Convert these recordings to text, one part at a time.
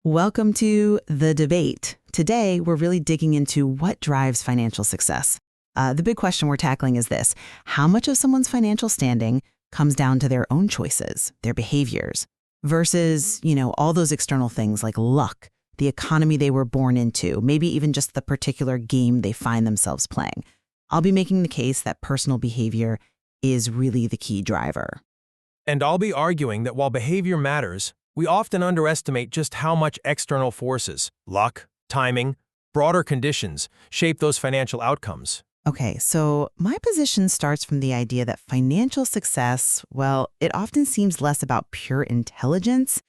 Welcome to The Debate. Today, we're really digging into what drives financial success. The big question we're tackling is this: how much of someone's financial standing comes down to their own choices, their behaviors, versus, all those external things like luck, the economy they were born into, maybe even just the particular game they find themselves playing. I'll be making the case that personal behavior is really the key driver. And I'll be arguing that while behavior matters, we often underestimate just how much external forces, luck, timing, broader conditions, shape those financial outcomes. Okay, so my position starts from the idea that financial success, well, it often seems less about pure intelligence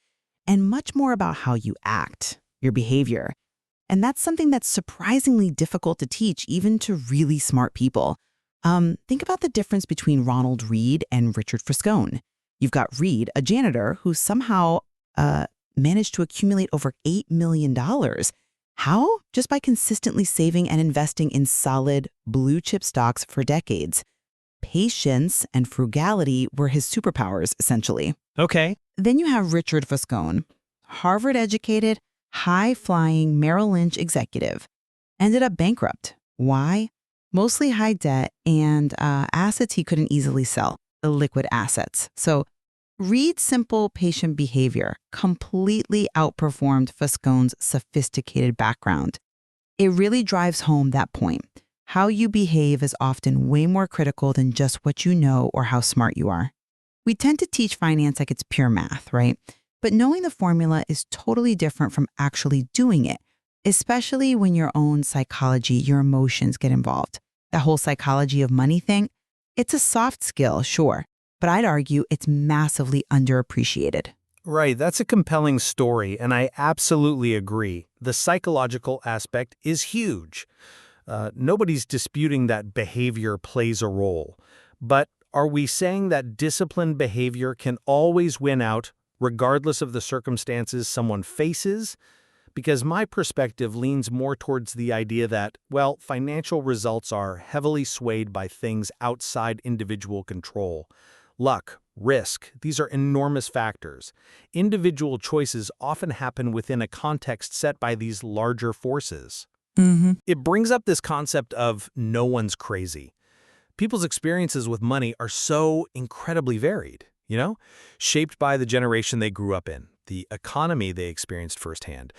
and much more about how you act, your behavior. And that's something that's surprisingly difficult to teach even to really smart people. Think about the difference between Ronald Read and Richard Friscone. You've got Read, a janitor who somehow managed to accumulate over $8 million. How? Just by consistently saving and investing in solid blue chip stocks for decades. Patience and frugality were his superpowers, essentially. Okay. Then you have Richard Friscone, Harvard-educated, high-flying Merrill Lynch executive. Ended up bankrupt. Why? Mostly high debt and assets he couldn't easily sell, illiquid assets. So Reed's simple patient behavior completely outperformed Foscone's sophisticated background. It really drives home that point. How you behave is often way more critical than just what you know or how smart you are. We tend to teach finance like it's pure math, right? But knowing the formula is totally different from actually doing it, especially when your own psychology, your emotions get involved. That whole psychology of money thing, it's a soft skill, sure, but I'd argue it's massively underappreciated. Right, that's a compelling story, and I absolutely agree. The psychological aspect is huge. Nobody's disputing that behavior plays a role. But are we saying that disciplined behavior can always win out, regardless of the circumstances someone faces? Because my perspective leans more towards the idea that, well, financial results are heavily swayed by things outside individual control. Luck, risk, these are enormous factors. Individual choices often happen within a context set by these larger forces. It brings up this concept of no one's crazy. People's experiences with money are so incredibly varied, shaped by the generation they grew up in, the economy they experienced firsthand,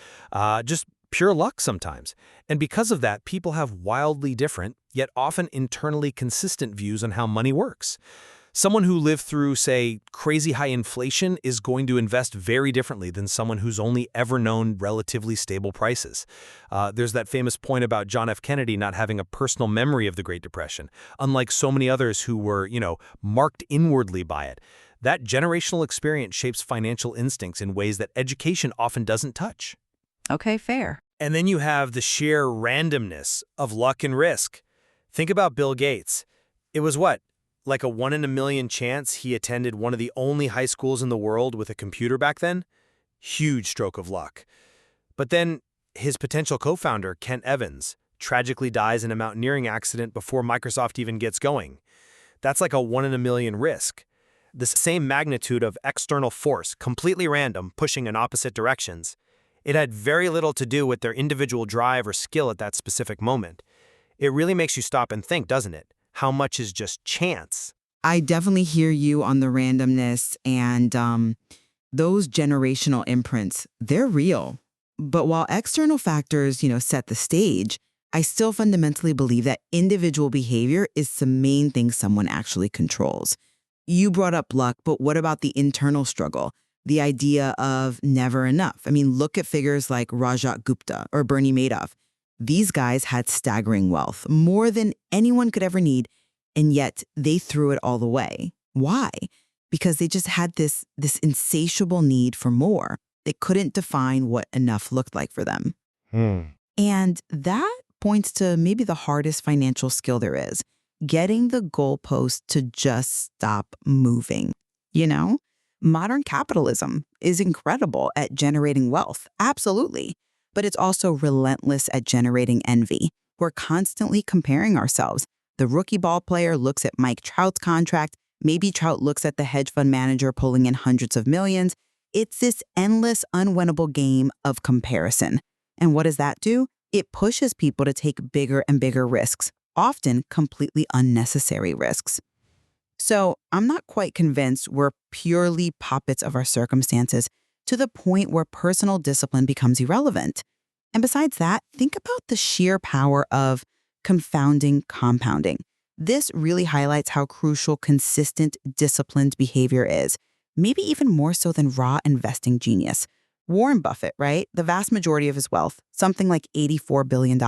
just pure luck sometimes. And because of that, people have wildly different, yet often internally consistent views on how money works. Someone who lived through, say, crazy high inflation is going to invest very differently than someone who's only ever known relatively stable prices. There's that famous point about John F. Kennedy not having a personal memory of the Great Depression, unlike so many others who were, marked inwardly by it. That generational experience shapes financial instincts in ways that education often doesn't touch. Okay, fair. And then you have the sheer randomness of luck and risk. Think about Bill Gates. It was what? Like a 1 in a million chance he attended one of the only high schools in the world with a computer back then? Huge stroke of luck. But then his potential co-founder, Kent Evans, tragically dies in a mountaineering accident before Microsoft even gets going. That's like a 1 in a million risk. The same magnitude of external force, completely random, pushing in opposite directions. It had very little to do with their individual drive or skill at that specific moment. It really makes you stop and think, doesn't it? How much is just chance? I definitely hear you on the randomness and those generational imprints, they're real. But while external factors, set the stage, I still fundamentally believe that individual behavior is the main thing someone actually controls. You brought up luck, but what about the internal struggle? The idea of never enough. I mean, look at figures like Rajat Gupta or Bernie Madoff. These guys had staggering wealth, more than anyone could ever need, and yet they threw it all away. Why? Because they just had this insatiable need for more. They couldn't define what enough looked like for them. And that points to maybe the hardest financial skill there is, getting the goalpost to just stop moving. Modern capitalism is incredible at generating wealth, absolutely. But it's also relentless at generating envy. We're constantly comparing ourselves. The rookie ball player looks at Mike Trout's contract. Maybe Trout looks at the hedge fund manager pulling in hundreds of millions. It's this endless, unwinnable game of comparison. And what does that do? It pushes people to take bigger and bigger risks, often completely unnecessary risks. So I'm not quite convinced we're purely puppets of our circumstances to the point where personal discipline becomes irrelevant. And besides that, think about the sheer power of confounding compounding. This really highlights how crucial consistent, disciplined behavior is, maybe even more so than raw investing genius. Warren Buffett, right? The vast majority of his wealth, something like $84 billion,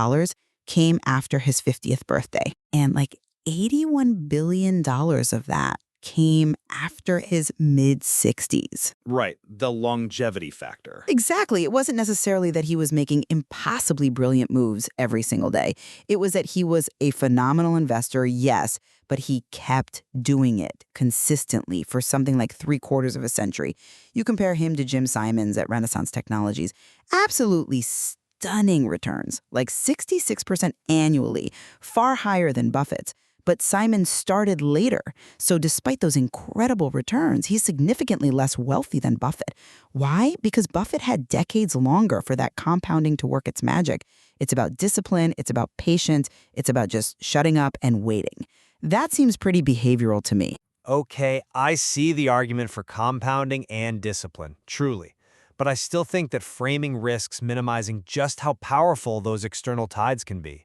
came after his 50th birthday. And like $81 billion of that came after his mid-60s. Right, the longevity factor. Exactly. It wasn't necessarily that he was making impossibly brilliant moves every single day. It was that he was a phenomenal investor, yes, but he kept doing it consistently for something like 3/4 of a century. You compare him to Jim Simons at Renaissance Technologies, absolutely stunning returns, like 66% annually, far higher than Buffett's. But Simon started later, so despite those incredible returns, he's significantly less wealthy than Buffett. Why? Because Buffett had decades longer for that compounding to work its magic. It's about discipline, it's about patience, it's about just shutting up and waiting. That seems pretty behavioral to me. Okay, I see the argument for compounding and discipline, truly. But I still think that framing risks minimizing just how powerful those external tides can be.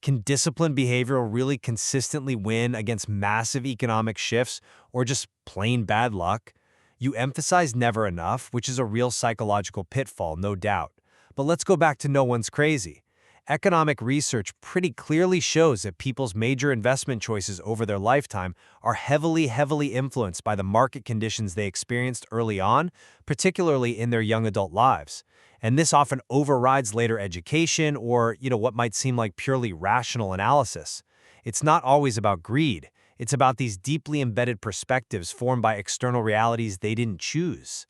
Can disciplined behavior really consistently win against massive economic shifts or just plain bad luck? You emphasize never enough, which is a real psychological pitfall, no doubt. But let's go back to no one's crazy. Economic research pretty clearly shows that people's major investment choices over their lifetime are heavily influenced by the market conditions they experienced early on, particularly in their young adult lives. And this often overrides later education or, what might seem like purely rational analysis. It's not always about greed. It's about these deeply embedded perspectives formed by external realities they didn't choose.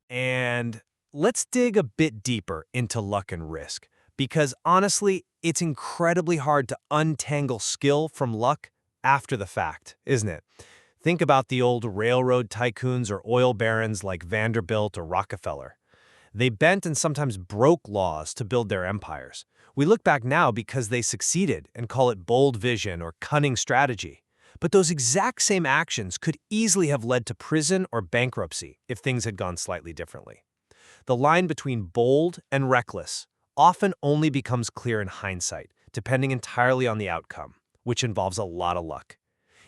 And let's dig a bit deeper into luck and risk, because honestly, it's incredibly hard to untangle skill from luck after the fact, isn't it? Think about the old railroad tycoons or oil barons like Vanderbilt or Rockefeller. They bent and sometimes broke laws to build their empires. We look back now because they succeeded and call it bold vision or cunning strategy. But those exact same actions could easily have led to prison or bankruptcy if things had gone slightly differently. The line between bold and reckless often only becomes clear in hindsight, depending entirely on the outcome, which involves a lot of luck.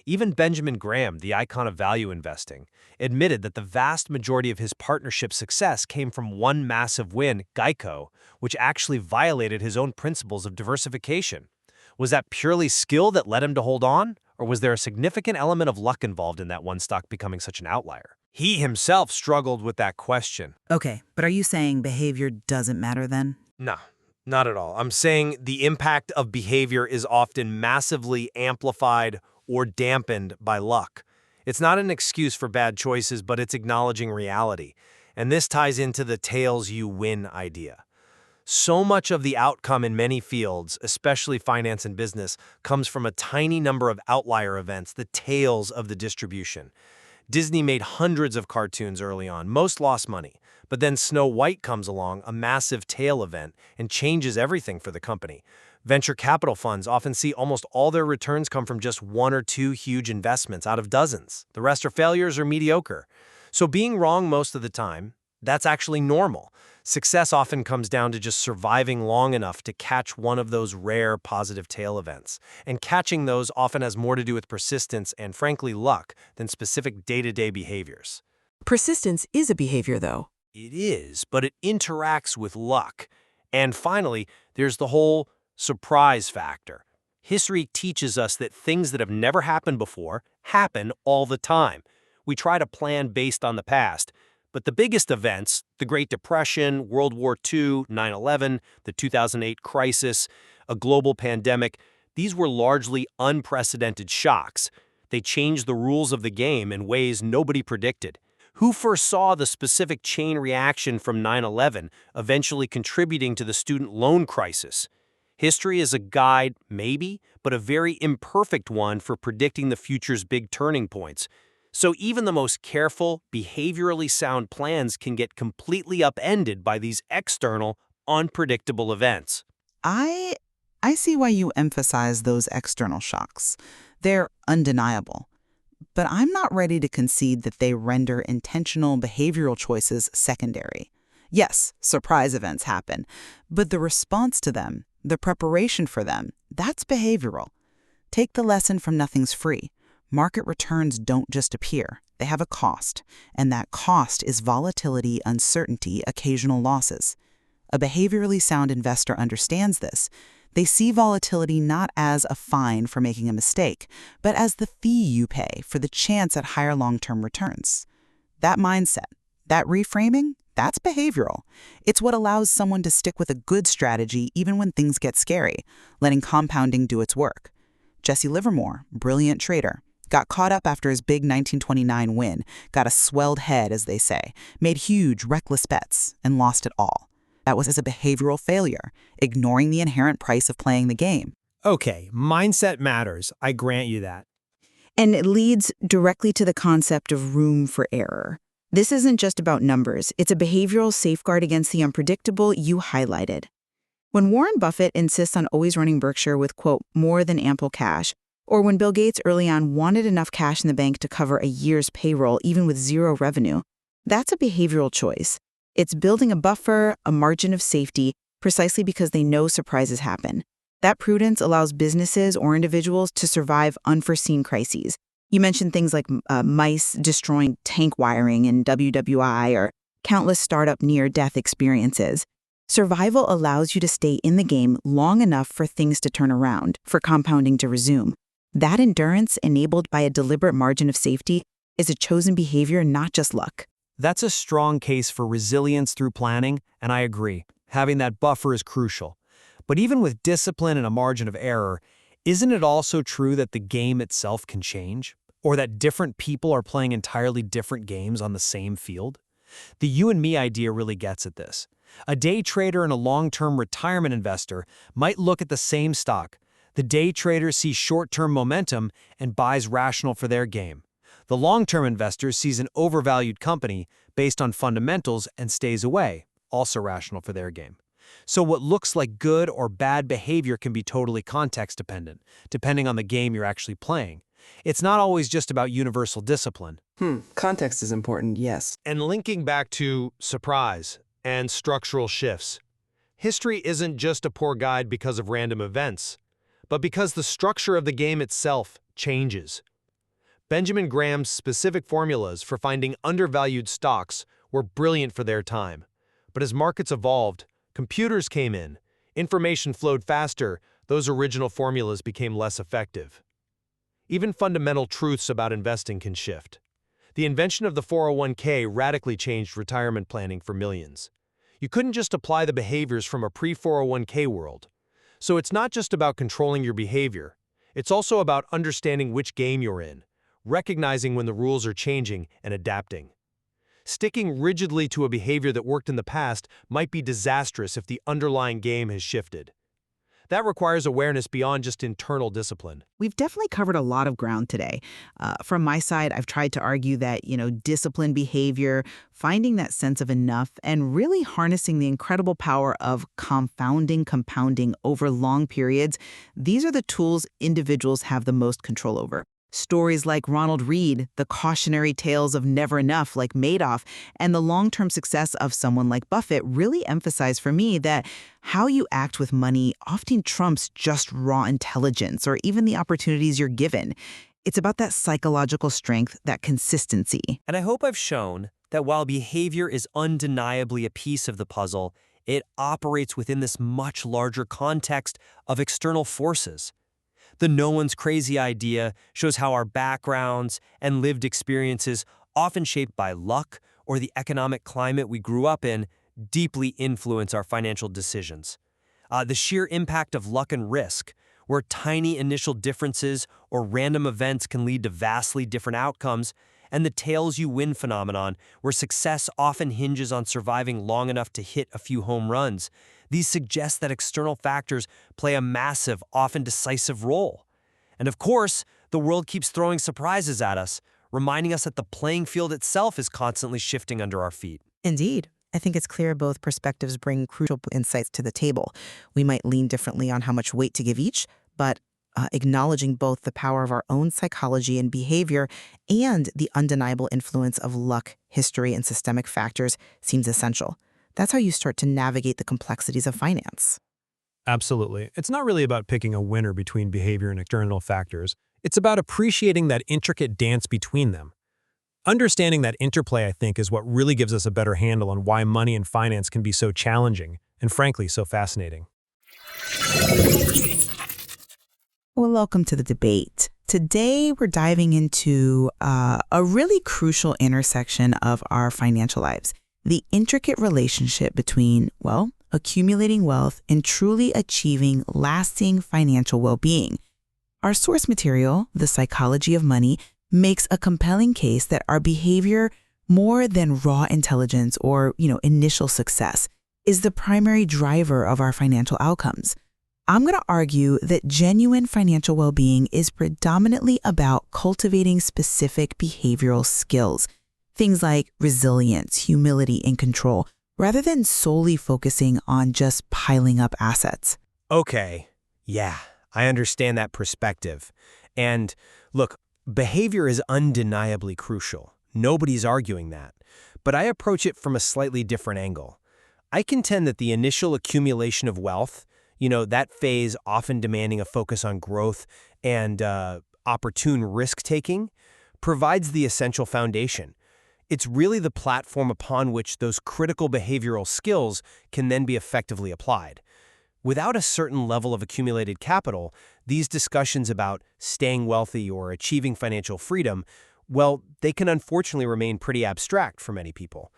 Even Benjamin Graham, the icon of value investing, admitted that the vast majority of his partnership's success came from one massive win, Geico, which actually violated his own principles of diversification. Was that purely skill that led him to hold on, or was there a significant element of luck involved in that one stock becoming such an outlier? He himself struggled with that question. Okay, but are you saying behavior doesn't matter then? No, not at all. I'm saying the impact of behavior is often massively amplified or dampened by luck. It's not an excuse for bad choices, but it's acknowledging reality. And this ties into the tails you win idea. So much of the outcome in many fields, especially finance and business, comes from a tiny number of outlier events, the tails of the distribution. Disney made hundreds of cartoons early on, most lost money. But then Snow White comes along, a massive tail event, and changes everything for the company. Venture capital funds often see almost all their returns come from just one or two huge investments out of dozens. The rest are failures or mediocre. So being wrong most of the time, that's actually normal. Success often comes down to just surviving long enough to catch one of those rare positive tail events. And catching those often has more to do with persistence and, frankly, luck than specific day-to-day behaviors. Persistence is a behavior, though. It is, but it interacts with luck. And finally, there's the whole surprise factor. History teaches us that things that have never happened before happen all the time. We try to plan based on the past, but the biggest events, the Great Depression, World War II, 9/11, the 2008 crisis, a global pandemic, these were largely unprecedented shocks. They changed the rules of the game in ways nobody predicted. Who foresaw the specific chain reaction from 9/11 eventually contributing to the student loan crisis? History is a guide, maybe, but a very imperfect one for predicting the future's big turning points. So even the most careful, behaviorally sound plans can get completely upended by these external, unpredictable events. I I see why you emphasize those external shocks. They're undeniable. But I'm not ready to concede that they render intentional behavioral choices secondary. Yes, surprise events happen, but the response to them, the preparation for them, that's behavioral. Take the lesson from nothing's free. Market returns don't just appear. They have a cost, and that cost is volatility, uncertainty, occasional losses. A behaviorally sound investor understands this. They see volatility not as a fine for making a mistake, but as the fee you pay for the chance at higher long-term returns. That mindset, that reframing, that's behavioral. It's what allows someone to stick with a good strategy even when things get scary, letting compounding do its work. Jesse Livermore, brilliant trader, got caught up after his big 1929 win, got a swelled head, as they say, made huge, reckless bets, and lost it all. That was as a behavioral failure, ignoring the inherent price of playing the game. Okay, mindset matters. I grant you that. And it leads directly to the concept of room for error. This isn't just about numbers. It's a behavioral safeguard against the unpredictable you highlighted. When Warren Buffett insists on always running Berkshire with, quote, more than ample cash, or when Bill Gates early on wanted enough cash in the bank to cover a year's payroll even with zero revenue, that's a behavioral choice. It's building a buffer, a margin of safety, precisely because they know surprises happen. That prudence allows businesses or individuals to survive unforeseen crises. You mentioned things like mice destroying tank wiring in WWI or countless startup near-death experiences. Survival allows you to stay in the game long enough for things to turn around, for compounding to resume. That endurance, enabled by a deliberate margin of safety, is a chosen behavior, not just luck. That's a strong case for resilience through planning, and I agree. Having that buffer is crucial. But even with discipline and a margin of error, isn't it also true that the game itself can change? Or that different people are playing entirely different games on the same field? The you and me idea really gets at this. A day trader and a long-term retirement investor might look at the same stock. The day trader sees short-term momentum and buys rational for their game. The long-term investor sees an overvalued company based on fundamentals and stays away, also rational for their game. So what looks like good or bad behavior can be totally context-dependent, depending on the game you're actually playing. It's not always just about universal discipline. Context is important, yes. And linking back to surprise and structural shifts, history isn't just a poor guide because of random events, but because the structure of the game itself changes. Benjamin Graham's specific formulas for finding undervalued stocks were brilliant for their time. But as markets evolved, computers came in, information flowed faster, those original formulas became less effective. Even fundamental truths about investing can shift. The invention of the 401k radically changed retirement planning for millions. You couldn't just apply the behaviors from a pre-401k world. So it's not just about controlling your behavior. It's also about understanding which game you're in, recognizing when the rules are changing and adapting. Sticking rigidly to a behavior that worked in the past might be disastrous if the underlying game has shifted. That requires awareness beyond just internal discipline. We've definitely covered a lot of ground today. From my side, I've tried to argue that, disciplined behavior, finding that sense of enough, and really harnessing the incredible power of compounding over long periods, these are the tools individuals have the most control over. Stories like Ronald Read, the cautionary tales of never enough like Madoff, and the long-term success of someone like Buffett really emphasize for me that how you act with money often trumps just raw intelligence or even the opportunities you're given. It's about that psychological strength, that consistency. And I hope I've shown that while behavior is undeniably a piece of the puzzle, it operates within this much larger context of external forces. The no one's crazy idea shows how our backgrounds and lived experiences, often shaped by luck or the economic climate we grew up in, deeply influence our financial decisions. The sheer impact of luck and risk, where tiny initial differences or random events can lead to vastly different outcomes, and the tails you win phenomenon, where success often hinges on surviving long enough to hit a few home runs. These suggest that external factors play a massive, often decisive role. And of course, the world keeps throwing surprises at us, reminding us that the playing field itself is constantly shifting under our feet. Indeed. I think it's clear both perspectives bring crucial insights to the table. We might lean differently on how much weight to give each, but acknowledging both the power of our own psychology and behavior and the undeniable influence of luck, history, and systemic factors seems essential. That's how you start to navigate the complexities of finance. Absolutely. It's not really about picking a winner between behavior and external factors. It's about appreciating that intricate dance between them. Understanding that interplay, I think, is what really gives us a better handle on why money and finance can be so challenging and, frankly, so fascinating. Well, welcome to the debate. Today, we're diving into a really crucial intersection of our financial lives, the intricate relationship between, well, accumulating wealth and truly achieving lasting financial well-being. Our source material, The Psychology of Money, makes a compelling case that our behavior, more than raw intelligence or, initial success, is the primary driver of our financial outcomes. I'm going to argue that genuine financial well-being is predominantly about cultivating specific behavioral skills, things like resilience, humility, and control, rather than solely focusing on just piling up assets. Okay, yeah, I understand that perspective. And look, behavior is undeniably crucial. Nobody's arguing that. But I approach it from a slightly different angle. I contend that the initial accumulation of wealth, that phase often demanding a focus on growth and opportune risk-taking, provides the essential foundation. It's really the platform upon which those critical behavioral skills can then be effectively applied. Without a certain level of accumulated capital, these discussions about staying wealthy or achieving financial freedom, well, they can unfortunately remain pretty abstract for many people.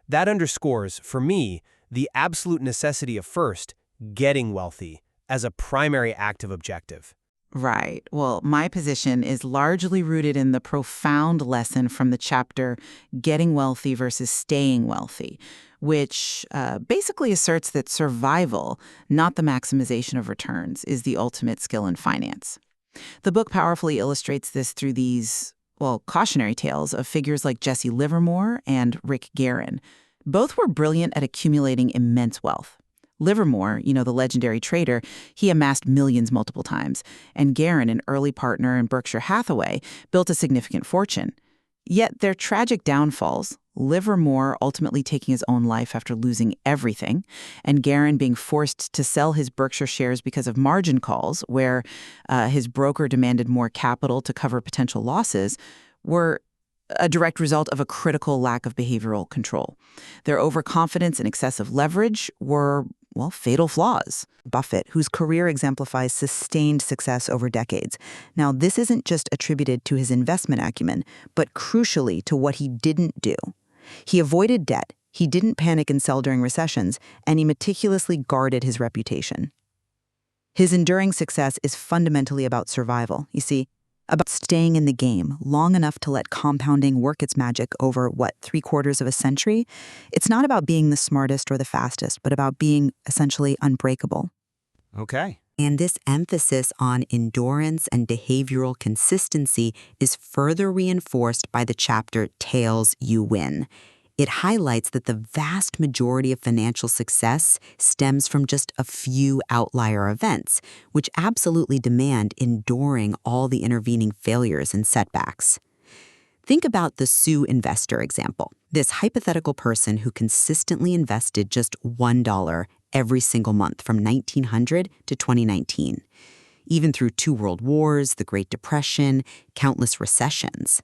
That underscores, for me, the absolute necessity of first getting wealthy as a primary active objective. Right. Well, my position is largely rooted in the profound lesson from the chapter Getting Wealthy versus Staying Wealthy, which basically asserts that survival, not the maximization of returns, is the ultimate skill in finance. The book powerfully illustrates this through these, cautionary tales of figures like Jesse Livermore and Rick Guerin. Both were brilliant at accumulating immense wealth. Livermore, the legendary trader, he amassed millions multiple times, and Guerin, an early partner in Berkshire Hathaway, built a significant fortune. Yet their tragic downfalls, Livermore ultimately taking his own life after losing everything, and Guerin being forced to sell his Berkshire shares because of margin calls, where his broker demanded more capital to cover potential losses, were a direct result of a critical lack of behavioral control. Their overconfidence and excessive leverage were fatal flaws. Buffett, whose career exemplifies sustained success over decades. Now, this isn't just attributed to his investment acumen, but crucially to what he didn't do. He avoided debt, he didn't panic and sell during recessions, and he meticulously guarded his reputation. His enduring success is fundamentally about survival, you see, about staying in the game long enough to let compounding work its magic over, 3/4 of a century? It's not about being the smartest or the fastest, but about being essentially unbreakable. Okay. And this emphasis on endurance and behavioral consistency is further reinforced by the chapter Tails You Win. It highlights that the vast majority of financial success stems from just a few outlier events, which absolutely demand enduring all the intervening failures and setbacks. Think about the Sioux investor example, this hypothetical person who consistently invested just $1 every single month from 1900 to 2019, even through 2 world wars, the Great Depression, countless recessions.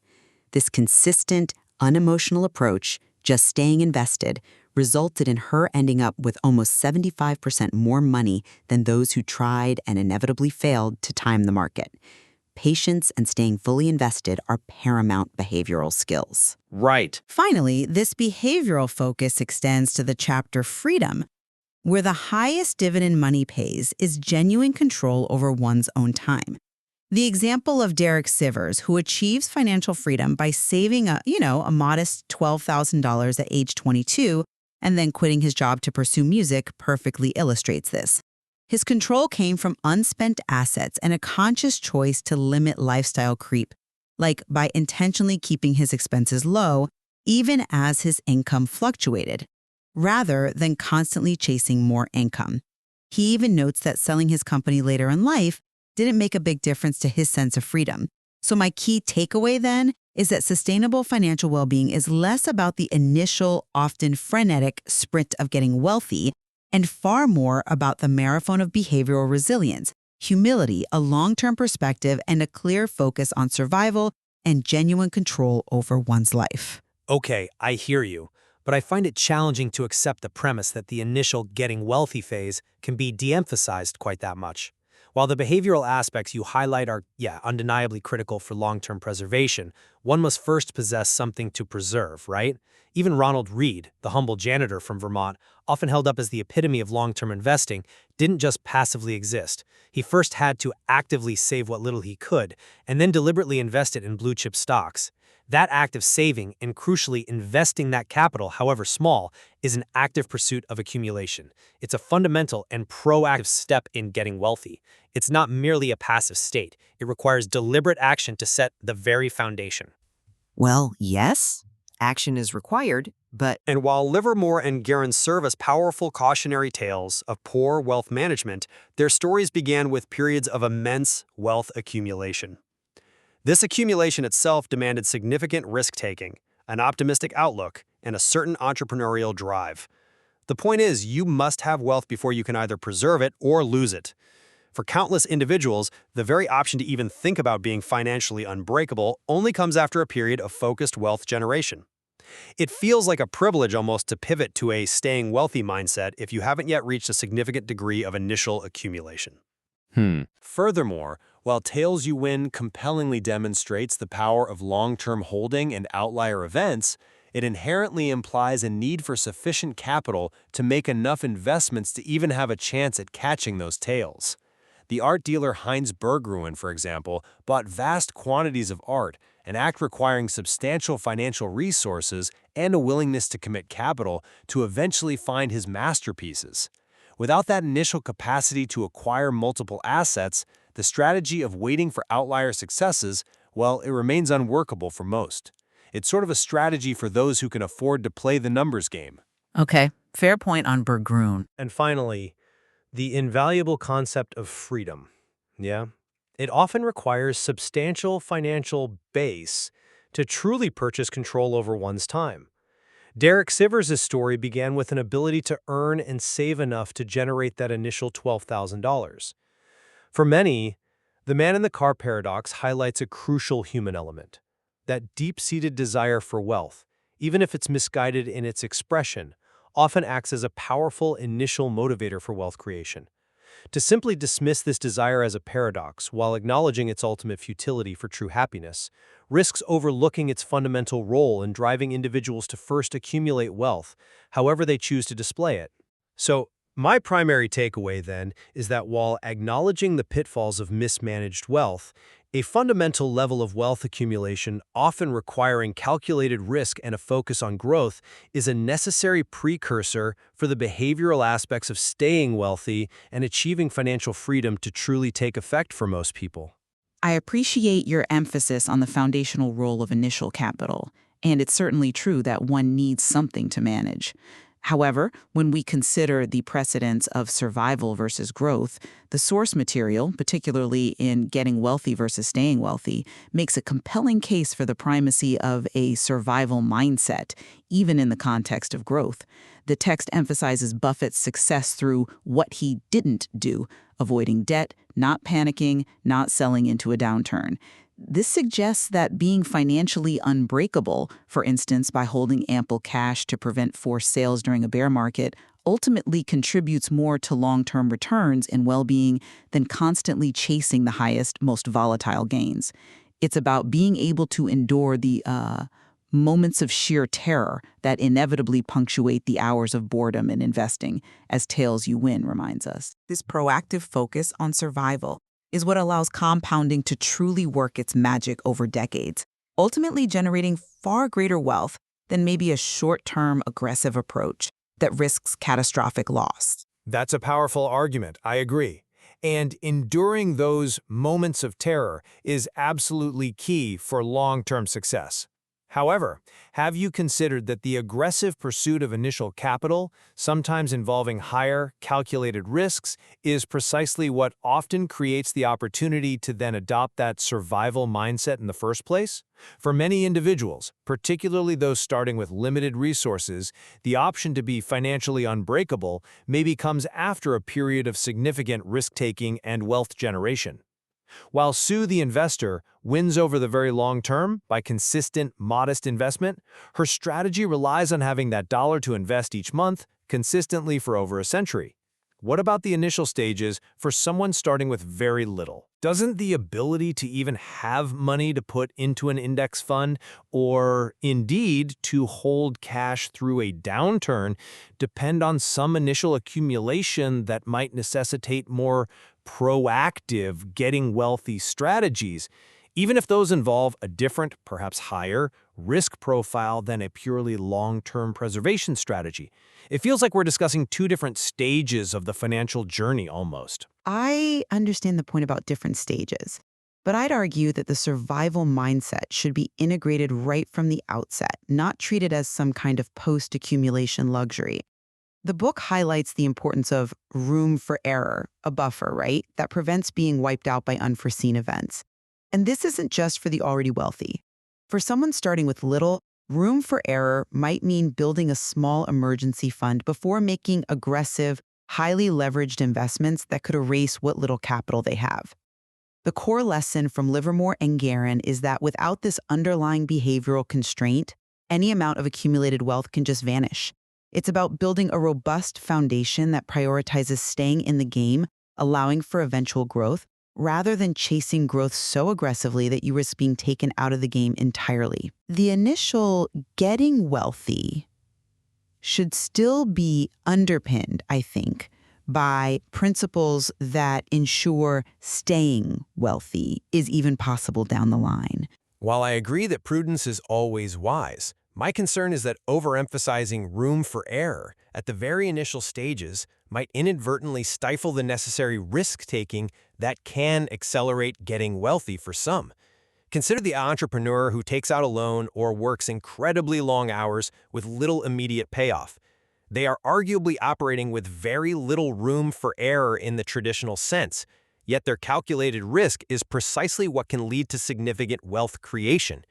This consistent, unemotional approach, just staying invested, resulted in her ending up with almost 75% more money than those who tried and inevitably failed to time the market. Patience and staying fully invested are paramount behavioral skills. Right. Finally, this behavioral focus extends to the chapter Freedom, where the highest dividend money pays is genuine control over one's own time. The example of Derek Sivers, who achieves financial freedom by saving a modest $12,000 at age 22 and then quitting his job to pursue music, perfectly illustrates this. His control came from unspent assets and a conscious choice to limit lifestyle creep. like by intentionally keeping his expenses low, even as his income fluctuated, rather than constantly chasing more income. He even notes that selling his company later in life didn't make a big difference to his sense of freedom. So my key takeaway then is that sustainable financial well-being is less about the initial, often frenetic sprint of getting wealthy and far more about the marathon of behavioral resilience, humility, a long-term perspective, and a clear focus on survival and genuine control over one's life. Okay, I hear you, but I find it challenging to accept the premise that the initial getting wealthy phase can be de-emphasized quite that much. While the behavioral aspects you highlight are, undeniably critical for long-term preservation, one must first possess something to preserve, right? Even Ronald Reed, the humble janitor from Vermont, often held up as the epitome of long-term investing, didn't just passively exist. He first had to actively save what little he could, and then deliberately invest it in blue-chip stocks. That act of saving, and crucially investing that capital, however small, is an active pursuit of accumulation. It's a fundamental and proactive step in getting wealthy. It's not merely a passive state. It requires deliberate action to set the very foundation. Well, yes, action is required, but And while Livermore and Guerin serve as powerful cautionary tales of poor wealth management, their stories began with periods of immense wealth accumulation. This accumulation itself demanded significant risk-taking, an optimistic outlook, and a certain entrepreneurial drive. The point is, you must have wealth before you can either preserve it or lose it. For countless individuals, the very option to even think about being financially unbreakable only comes after a period of focused wealth generation. It feels like a privilege almost to pivot to a staying wealthy mindset if you haven't yet reached a significant degree of initial accumulation. Furthermore, while Tales You Win compellingly demonstrates the power of long-term holding and outlier events, it inherently implies a need for sufficient capital to make enough investments to even have a chance at catching those tails. The art dealer Heinz Berggruen, for example, bought vast quantities of art, an act requiring substantial financial resources and a willingness to commit capital to eventually find his masterpieces. Without that initial capacity to acquire multiple assets, the strategy of waiting for outlier successes, well, it remains unworkable for most. It's sort of a strategy for those who can afford to play the numbers game. okay, fair point on Berggruen. And finally, the invaluable concept of freedom. It often requires substantial financial base to truly purchase control over one's time. Derek Sivers' story began with an ability to earn and save enough to generate that initial $12,000. For many, the man in the car paradox highlights a crucial human element, that deep-seated desire for wealth, even if it's misguided in its expression, often acts as a powerful initial motivator for wealth creation. To simply dismiss this desire as a paradox while acknowledging its ultimate futility for true happiness risks overlooking its fundamental role in driving individuals to first accumulate wealth, however they choose to display it. So, my primary takeaway then is that while acknowledging the pitfalls of mismanaged wealth, a fundamental level of wealth accumulation, often requiring calculated risk and a focus on growth, is a necessary precursor for the behavioral aspects of staying wealthy and achieving financial freedom to truly take effect for most people. I appreciate your emphasis on the foundational role of initial capital, and it's certainly true that one needs something to manage. However, when we consider the precedents of survival versus growth, the source material, particularly in Getting Wealthy versus Staying Wealthy, makes a compelling case for the primacy of a survival mindset, even in the context of growth. The text emphasizes Buffett's success through what he didn't do, avoiding debt, not panicking, not selling into a downturn. This suggests that being financially unbreakable, for instance by holding ample cash to prevent forced sales during a bear market, ultimately contributes more to long-term returns and well-being than constantly chasing the highest, most volatile gains. It's about being able to endure the moments of sheer terror that inevitably punctuate the hours of boredom in investing, as Tales You Win reminds us. This proactive focus on survival is what allows compounding to truly work its magic over decades, ultimately generating far greater wealth than maybe a short-term aggressive approach that risks catastrophic loss. That's a powerful argument, I agree. And enduring those moments of terror is absolutely key for long-term success. However, have you considered that the aggressive pursuit of initial capital, sometimes involving higher, calculated risks, is precisely what often creates the opportunity to then adopt that survival mindset in the first place? For many individuals, particularly those starting with limited resources, the option to be financially unbreakable maybe comes after a period of significant risk-taking and wealth generation. While Sue the investor wins over the very long term by consistent, modest investment, her strategy relies on having that dollar to invest each month consistently for over a century. What about the initial stages for someone starting with very little? Doesn't the ability to even have money to put into an index fund, or indeed to hold cash through a downturn, depend on some initial accumulation that might necessitate more proactive, getting wealthy strategies, even if those involve a different, perhaps higher, risk profile than a purely long-term preservation strategy? It feels like we're discussing two different stages of the financial journey almost. I understand the point about different stages, but I'd argue that the survival mindset should be integrated right from the outset, not treated as some kind of post-accumulation luxury. The book highlights the importance of room for error, a buffer, right, that prevents being wiped out by unforeseen events. And this isn't just for the already wealthy. For someone starting with little, room for error might mean building a small emergency fund before making aggressive, highly leveraged investments that could erase what little capital they have. The core lesson from Livermore and Guerin is that without this underlying behavioral constraint, any amount of accumulated wealth can just vanish. It's about building a robust foundation that prioritizes staying in the game, allowing for eventual growth, rather than chasing growth so aggressively that you risk being taken out of the game entirely. The initial getting wealthy should still be underpinned, I think, by principles that ensure staying wealthy is even possible down the line. While I agree that prudence is always wise, my concern is that overemphasizing room for error at the very initial stages might inadvertently stifle the necessary risk-taking that can accelerate getting wealthy for some. Consider the entrepreneur who takes out a loan or works incredibly long hours with little immediate payoff. They are arguably operating with very little room for error in the traditional sense, yet their calculated risk is precisely what can lead to significant wealth creation.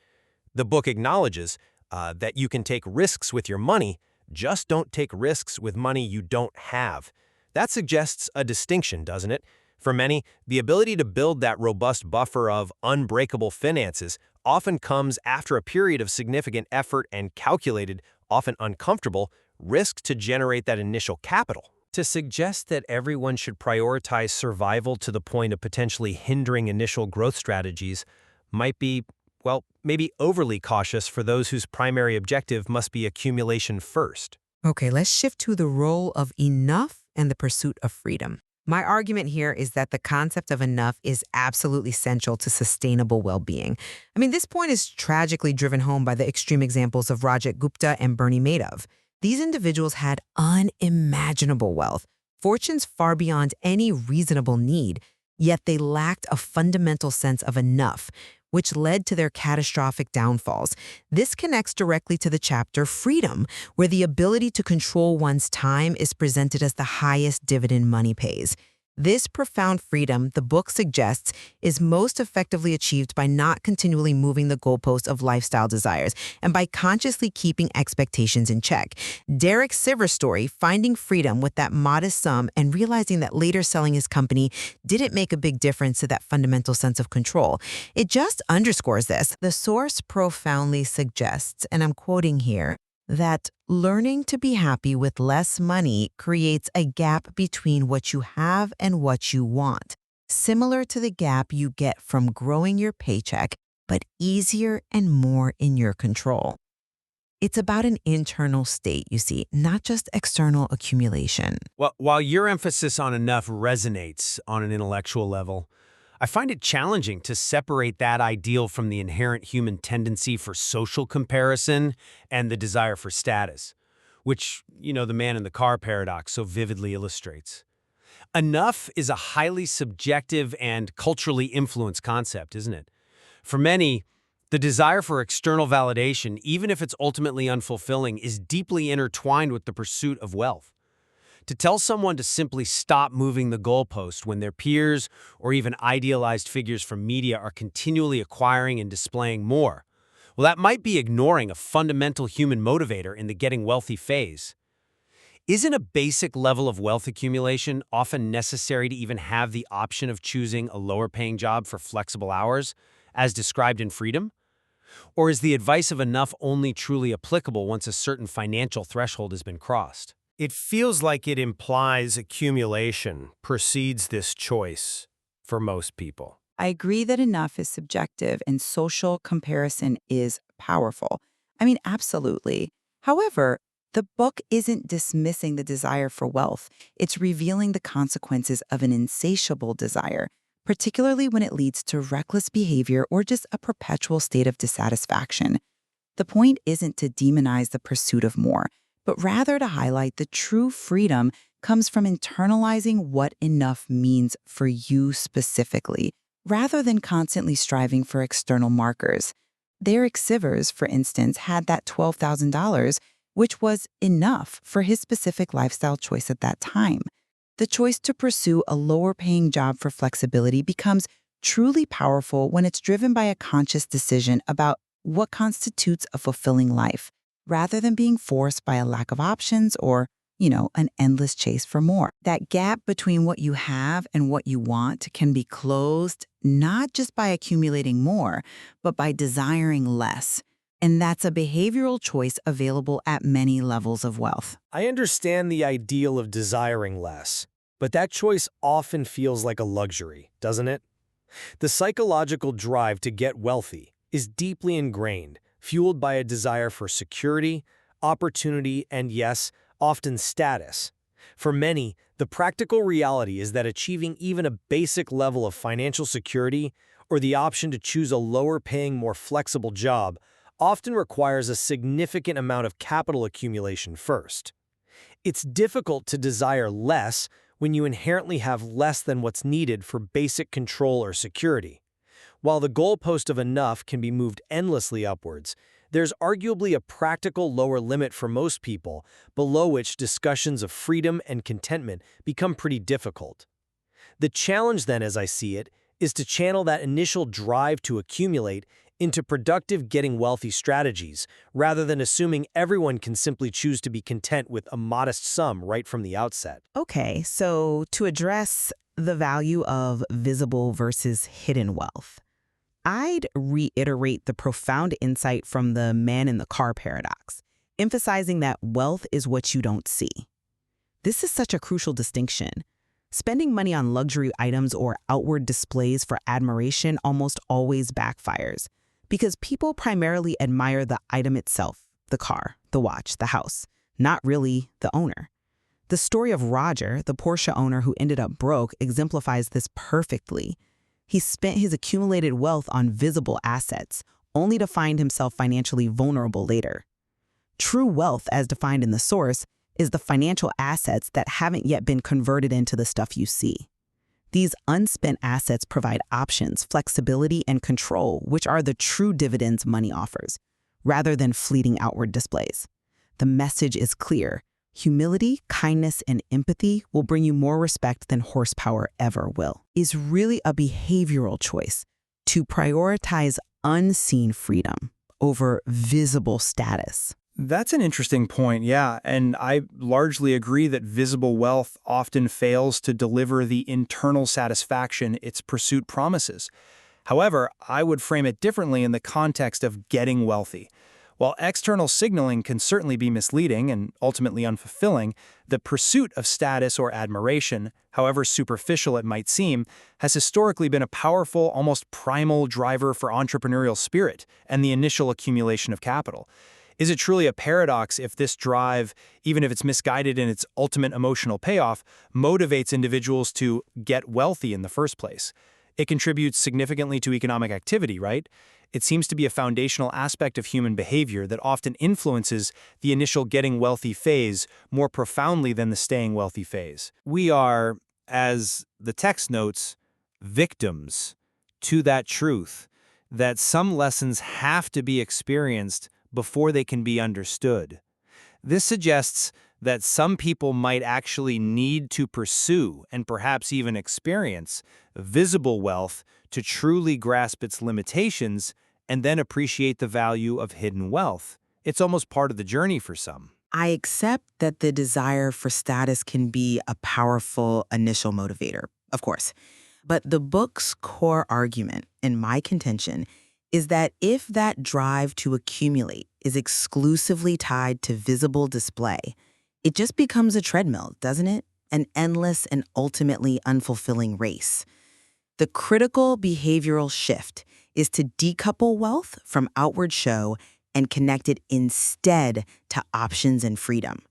The book acknowledges that you can take risks with your money, just don't take risks with money you don't have. That suggests a distinction, doesn't it? For many, the ability to build that robust buffer of unbreakable finances often comes after a period of significant effort and calculated, often uncomfortable, risk to generate that initial capital. To suggest that everyone should prioritize survival to the point of potentially hindering initial growth strategies might be, well, maybe overly cautious for those whose primary objective must be accumulation first. Okay, let's shift to the role of enough and the pursuit of freedom. My argument here is that the concept of enough is absolutely essential to sustainable well-being. I mean, this point is tragically driven home by the extreme examples of Rajat Gupta and Bernie Madoff. These individuals had unimaginable wealth, fortunes far beyond any reasonable need, yet they lacked a fundamental sense of enough, which led to their catastrophic downfalls. This connects directly to the chapter Freedom, where the ability to control one's time is presented as the highest dividend money pays. This profound freedom, the book suggests, is most effectively achieved by not continually moving the goalposts of lifestyle desires and by consciously keeping expectations in check. Derek Sivers' story, finding freedom with that modest sum and realizing that later selling his company didn't make a big difference to that fundamental sense of control. It just underscores this. The source profoundly suggests, and I'm quoting here, that learning to be happy with less money creates a gap between what you have and what you want, similar to the gap you get from growing your paycheck, but easier and more in your control. It's about an internal state, you see, not just external accumulation. Well, while your emphasis on enough resonates on an intellectual level, I find it challenging to separate that ideal from the inherent human tendency for social comparison and the desire for status, which, the man in the car paradox so vividly illustrates. Enough is a highly subjective and culturally influenced concept, isn't it? For many, the desire for external validation, even if it's ultimately unfulfilling, is deeply intertwined with the pursuit of wealth. To tell someone to simply stop moving the goalpost when their peers or even idealized figures from media are continually acquiring and displaying more, well, that might be ignoring a fundamental human motivator in the getting wealthy phase. Isn't a basic level of wealth accumulation often necessary to even have the option of choosing a lower-paying job for flexible hours, as described in Freedom? Or is the advice of enough only truly applicable once a certain financial threshold has been crossed? It feels like it implies accumulation precedes this choice for most people. I agree that enough is subjective and social comparison is powerful. I mean, absolutely. However, the book isn't dismissing the desire for wealth. It's revealing the consequences of an insatiable desire, particularly when it leads to reckless behavior or just a perpetual state of dissatisfaction. The point isn't to demonize the pursuit of more, but rather to highlight the true freedom comes from internalizing what enough means for you specifically, rather than constantly striving for external markers. Derek Sivers, for instance, had that $12,000, which was enough for his specific lifestyle choice at that time. The choice to pursue a lower-paying job for flexibility becomes truly powerful when it's driven by a conscious decision about what constitutes a fulfilling life, rather than being forced by a lack of options or, an endless chase for more. That gap between what you have and what you want can be closed not just by accumulating more, but by desiring less. And that's a behavioral choice available at many levels of wealth. I understand the ideal of desiring less, but that choice often feels like a luxury, doesn't it? The psychological drive to get wealthy is deeply ingrained, fueled by a desire for security, opportunity, and yes, often status. For many, the practical reality is that achieving even a basic level of financial security or the option to choose a lower-paying, more flexible job often requires a significant amount of capital accumulation first. It's difficult to desire less when you inherently have less than what's needed for basic control or security. While the goalpost of enough can be moved endlessly upwards, there's arguably a practical lower limit for most people, below which discussions of freedom and contentment become pretty difficult. The challenge then, as I see it, is to channel that initial drive to accumulate into productive getting wealthy strategies, rather than assuming everyone can simply choose to be content with a modest sum right from the outset. Okay, so to address the value of visible versus hidden wealth, I'd reiterate the profound insight from the man in the car paradox, emphasizing that wealth is what you don't see. This is such a crucial distinction. Spending money on luxury items or outward displays for admiration almost always backfires, because people primarily admire the item itself, the car, the watch, the house, not really the owner. The story of Roger, the Porsche owner who ended up broke, exemplifies this perfectly. He spent his accumulated wealth on visible assets, only to find himself financially vulnerable later. True wealth, as defined in the source, is the financial assets that haven't yet been converted into the stuff you see. These unspent assets provide options, flexibility, and control, which are the true dividends money offers, rather than fleeting outward displays. The message is clear. Humility, kindness, and empathy will bring you more respect than horsepower ever will. Is really a behavioral choice to prioritize unseen freedom over visible status. That's an interesting point, yeah, and I largely agree that visible wealth often fails to deliver the internal satisfaction its pursuit promises. However, I would frame it differently in the context of getting wealthy. While external signaling can certainly be misleading and ultimately unfulfilling, the pursuit of status or admiration, however superficial it might seem, has historically been a powerful, almost primal driver for entrepreneurial spirit and the initial accumulation of capital. Is it truly a paradox if this drive, even if it's misguided in its ultimate emotional payoff, motivates individuals to get wealthy in the first place? It contributes significantly to economic activity, right? It seems to be a foundational aspect of human behavior that often influences the initial getting wealthy phase more profoundly than the staying wealthy phase. We are, as the text notes, victims to that truth, that some lessons have to be experienced before they can be understood. This suggests that some people might actually need to pursue and perhaps even experience visible wealth to truly grasp its limitations and then appreciate the value of hidden wealth. It's almost part of the journey for some. I accept that the desire for status can be a powerful initial motivator, of course. But the book's core argument, in my contention, is that if that drive to accumulate is exclusively tied to visible display, it just becomes a treadmill, doesn't it? An endless and ultimately unfulfilling race. The critical behavioral shift is to decouple wealth from outward show and connect it instead to options and freedom.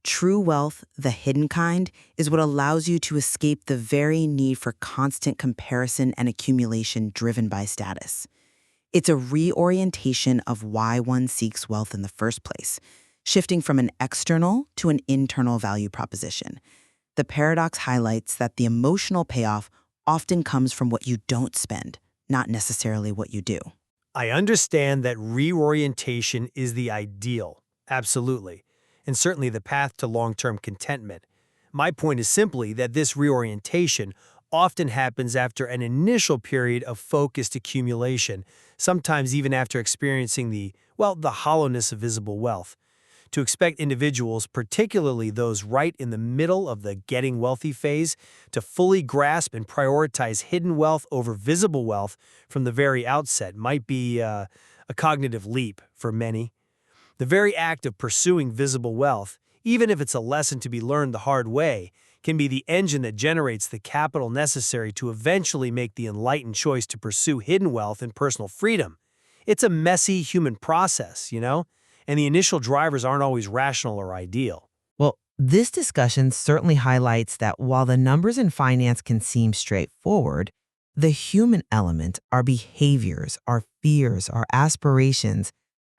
True wealth, the hidden kind, is what allows you to escape the very need for constant comparison and accumulation driven by status. It's a reorientation of why one seeks wealth in the first place, shifting from an external to an internal value proposition. The paradox highlights that the emotional payoff often comes from what you don't spend, not necessarily what you do. I understand that reorientation is the ideal, absolutely, and certainly the path to long-term contentment. My point is simply that this reorientation often happens after an initial period of focused accumulation, sometimes even after experiencing the hollowness of visible wealth. To expect individuals, particularly those right in the middle of the getting wealthy phase, to fully grasp and prioritize hidden wealth over visible wealth from the very outset might be a cognitive leap for many. The very act of pursuing visible wealth, even if it's a lesson to be learned the hard way, can be the engine that generates the capital necessary to eventually make the enlightened choice to pursue hidden wealth and personal freedom. It's a messy human process, and the initial drivers aren't always rational or ideal. Well, this discussion certainly highlights that while the numbers in finance can seem straightforward, the human element, our behaviors, our fears, our aspirations,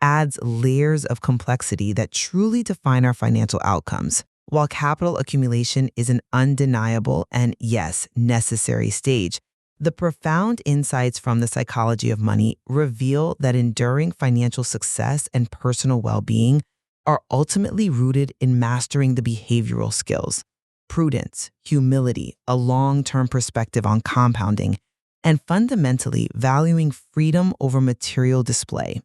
adds layers of complexity that truly define our financial outcomes. While capital accumulation is an undeniable and, yes, necessary stage, the profound insights from the psychology of money reveal that enduring financial success and personal well-being are ultimately rooted in mastering the behavioral skills, prudence, humility, a long-term perspective on compounding, and fundamentally valuing freedom over material display.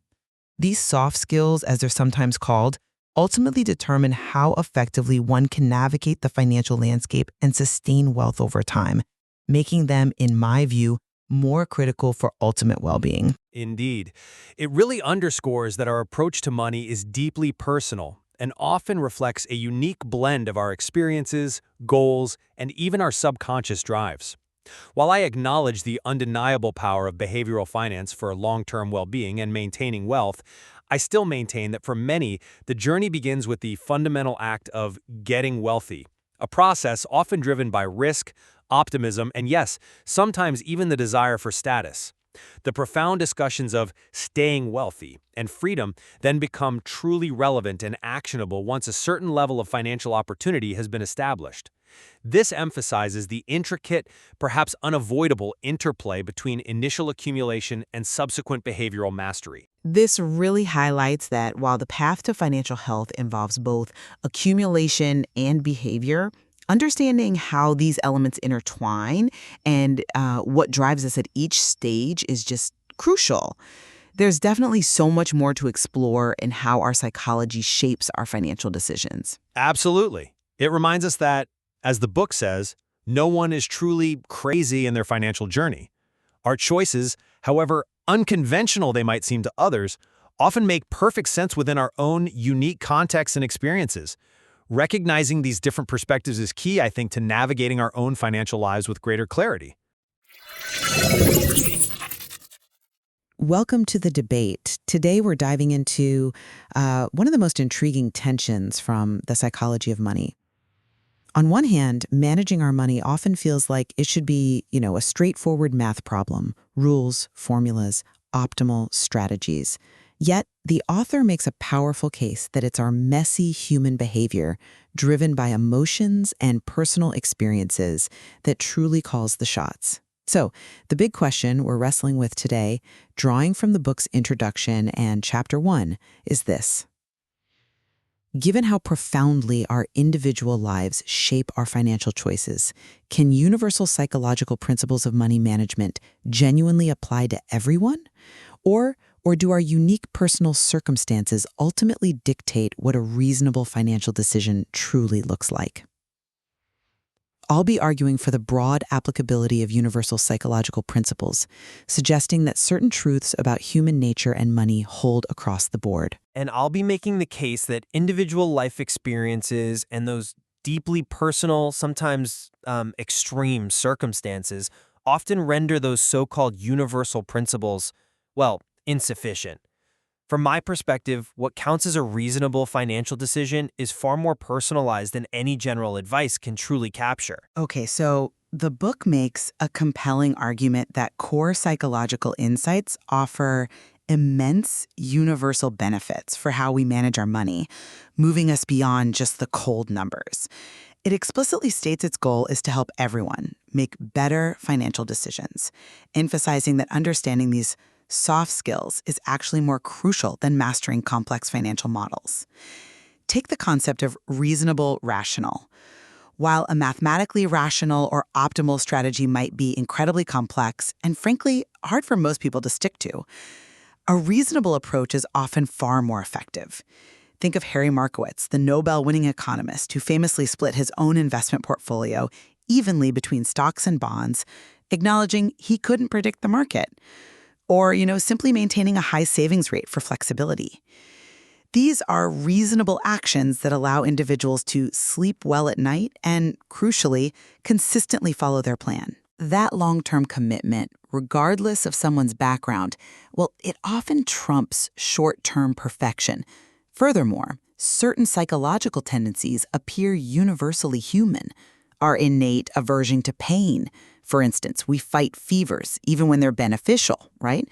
These soft skills, as they're sometimes called, ultimately determine how effectively one can navigate the financial landscape and sustain wealth over time, making them, in my view, more critical for ultimate well-being. Indeed. It really underscores that our approach to money is deeply personal and often reflects a unique blend of our experiences, goals, and even our subconscious drives. While I acknowledge the undeniable power of behavioral finance for long-term well-being and maintaining wealth, I still maintain that for many, the journey begins with the fundamental act of getting wealthy, a process often driven by risk, optimism, and yes, sometimes even the desire for status. The profound discussions of staying wealthy and freedom then become truly relevant and actionable once a certain level of financial opportunity has been established. This emphasizes the intricate, perhaps unavoidable interplay between initial accumulation and subsequent behavioral mastery. This really highlights that while the path to financial health involves both accumulation and behavior, understanding how these elements intertwine and what drives us at each stage is just crucial. There's definitely so much more to explore in how our psychology shapes our financial decisions. Absolutely. It reminds us that, as the book says, no one is truly crazy in their financial journey. Our choices, however unconventional they might seem to others, often make perfect sense within our own unique contexts and experiences. Recognizing these different perspectives is key, I think, to navigating our own financial lives with greater clarity. Welcome to the debate. Today we're diving into one of the most intriguing tensions from the psychology of money. On one hand, managing our money often feels like it should be, a straightforward math problem, rules, formulas, optimal strategies. Yet, the author makes a powerful case that it's our messy human behavior, driven by emotions and personal experiences, that truly calls the shots. So, the big question we're wrestling with today, drawing from the book's introduction and chapter 1, is this. Given how profoundly our individual lives shape our financial choices, can universal psychological principles of money management genuinely apply to everyone? Or do our unique personal circumstances ultimately dictate what a reasonable financial decision truly looks like? I'll be arguing for the broad applicability of universal psychological principles, suggesting that certain truths about human nature and money hold across the board. And I'll be making the case that individual life experiences and those deeply personal, sometimes extreme circumstances often render those so-called universal principles, well, insufficient. From my perspective, what counts as a reasonable financial decision is far more personalized than any general advice can truly capture. Okay, so the book makes a compelling argument that core psychological insights offer immense universal benefits for how we manage our money, moving us beyond just the cold numbers. It explicitly states its goal is to help everyone make better financial decisions, emphasizing that understanding these soft skills is actually more crucial than mastering complex financial models. Take the concept of reasonable rational. While a mathematically rational or optimal strategy might be incredibly complex and frankly hard for most people to stick to, a reasonable approach is often far more effective. Think of Harry Markowitz, the Nobel-winning economist who famously split his own investment portfolio evenly between stocks and bonds, acknowledging he couldn't predict the market. Or, simply maintaining a high savings rate for flexibility. These are reasonable actions that allow individuals to sleep well at night and, crucially, consistently follow their plan. That long-term commitment, regardless of someone's background, well, it often trumps short-term perfection. Furthermore, certain psychological tendencies appear universally human. Our innate aversion to pain. For instance, we fight fevers even when they're beneficial, right?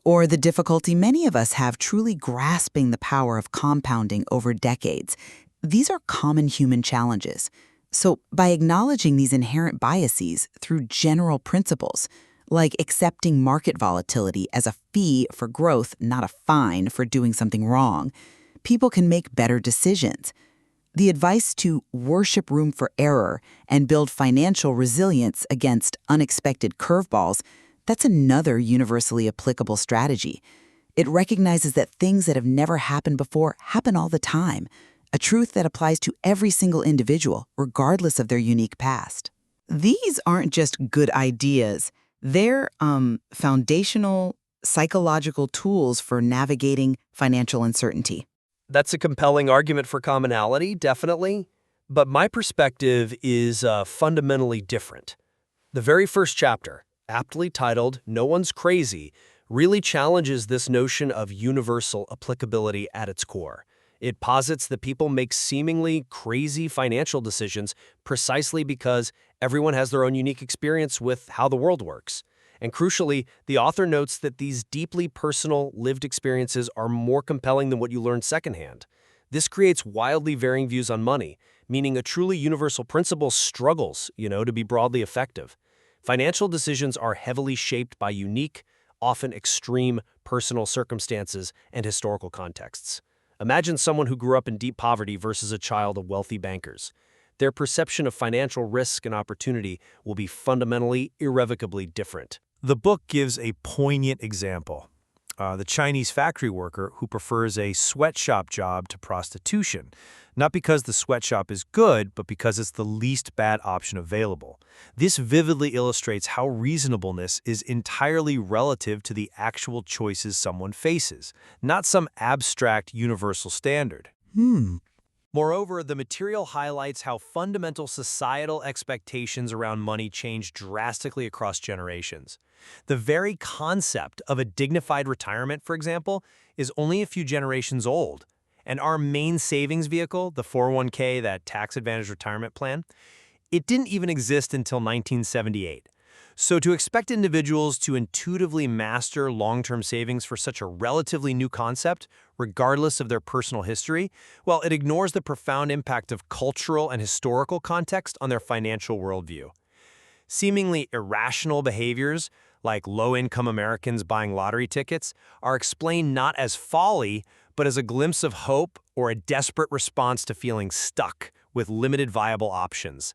Or the difficulty many of us have truly grasping the power of compounding over decades. These are common human challenges. So by acknowledging these inherent biases through general principles, like accepting market volatility as a fee for growth, not a fine for doing something wrong, people can make better decisions. The advice to worship room for error and build financial resilience against unexpected curveballs, that's another universally applicable strategy. It recognizes that things that have never happened before happen all the time, a truth that applies to every single individual, regardless of their unique past. These aren't just good ideas. They're foundational psychological tools for navigating financial uncertainty. That's a compelling argument for commonality, definitely. But my perspective is fundamentally different. The very first chapter, aptly titled "No One's Crazy," really challenges this notion of universal applicability at its core. It posits that people make seemingly crazy financial decisions precisely because everyone has their own unique experience with how the world works. And crucially, the author notes that these deeply personal, lived experiences are more compelling than what you learn secondhand. This creates wildly varying views on money, meaning a truly universal principle struggles, to be broadly effective. Financial decisions are heavily shaped by unique, often extreme, personal circumstances and historical contexts. Imagine someone who grew up in deep poverty versus a child of wealthy bankers. Their perception of financial risk and opportunity will be fundamentally, irrevocably different. The book gives a poignant example. The Chinese factory worker who prefers a sweatshop job to prostitution, not because the sweatshop is good, but because it's the least bad option available. This vividly illustrates how reasonableness is entirely relative to the actual choices someone faces, not some abstract universal standard. Moreover, the material highlights how fundamental societal expectations around money change drastically across generations. The very concept of a dignified retirement, for example, is only a few generations old. And our main savings vehicle, the 401k, that tax-advantaged retirement plan, it didn't even exist until 1978. So to expect individuals to intuitively master long-term savings for such a relatively new concept, regardless of their personal history, well, it ignores the profound impact of cultural and historical context on their financial worldview. Seemingly irrational behaviors, like low-income Americans buying lottery tickets, are explained not as folly, but as a glimpse of hope or a desperate response to feeling stuck with limited viable options.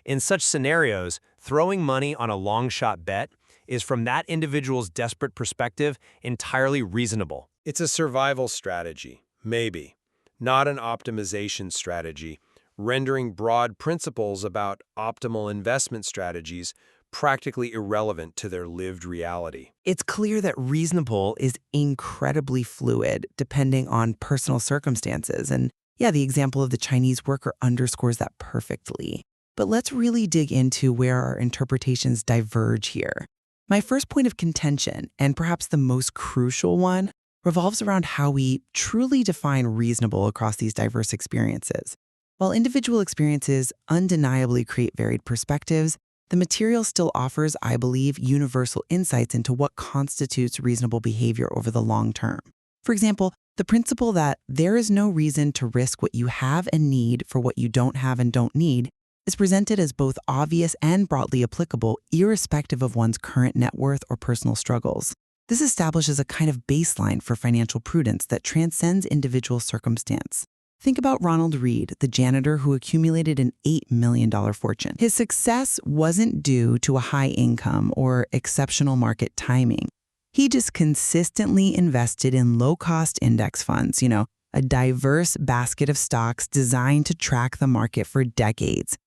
In such scenarios, throwing money on a long-shot bet is, from that individual's desperate perspective, entirely reasonable. It's a survival strategy, maybe, not an optimization strategy, rendering broad principles about optimal investment strategies practically irrelevant to their lived reality. It's clear that reasonable is incredibly fluid, depending on personal circumstances. And yeah, the example of the Chinese worker underscores that perfectly. But let's really dig into where our interpretations diverge here. My first point of contention, and perhaps the most crucial one, revolves around how we truly define reasonable across these diverse experiences. While individual experiences undeniably create varied perspectives, the material still offers, I believe, universal insights into what constitutes reasonable behavior over the long term. For example, the principle that there is no reason to risk what you have and need for what you don't have and don't need is presented as both obvious and broadly applicable, irrespective of one's current net worth or personal struggles. This establishes a kind of baseline for financial prudence that transcends individual circumstance. Think about Ronald Read, the janitor who accumulated an $8 million fortune. His success wasn't due to a high income or exceptional market timing. He just consistently invested in low-cost index funds, a diverse basket of stocks designed to track the market for decades.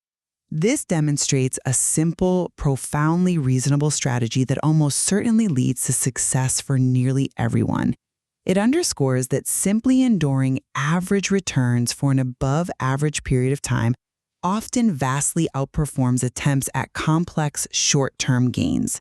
This demonstrates a simple, profoundly reasonable strategy that almost certainly leads to success for nearly everyone. It underscores that simply enduring average returns for an above-average period of time often vastly outperforms attempts at complex, short-term gains.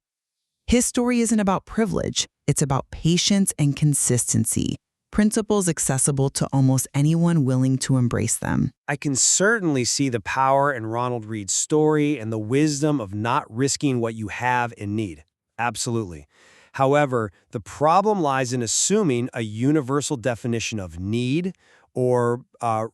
His story isn't about privilege, it's about patience and consistency, principles accessible to almost anyone willing to embrace them. I can certainly see the power in Ronald Read's story and the wisdom of not risking what you have and need. Absolutely. However, the problem lies in assuming a universal definition of need or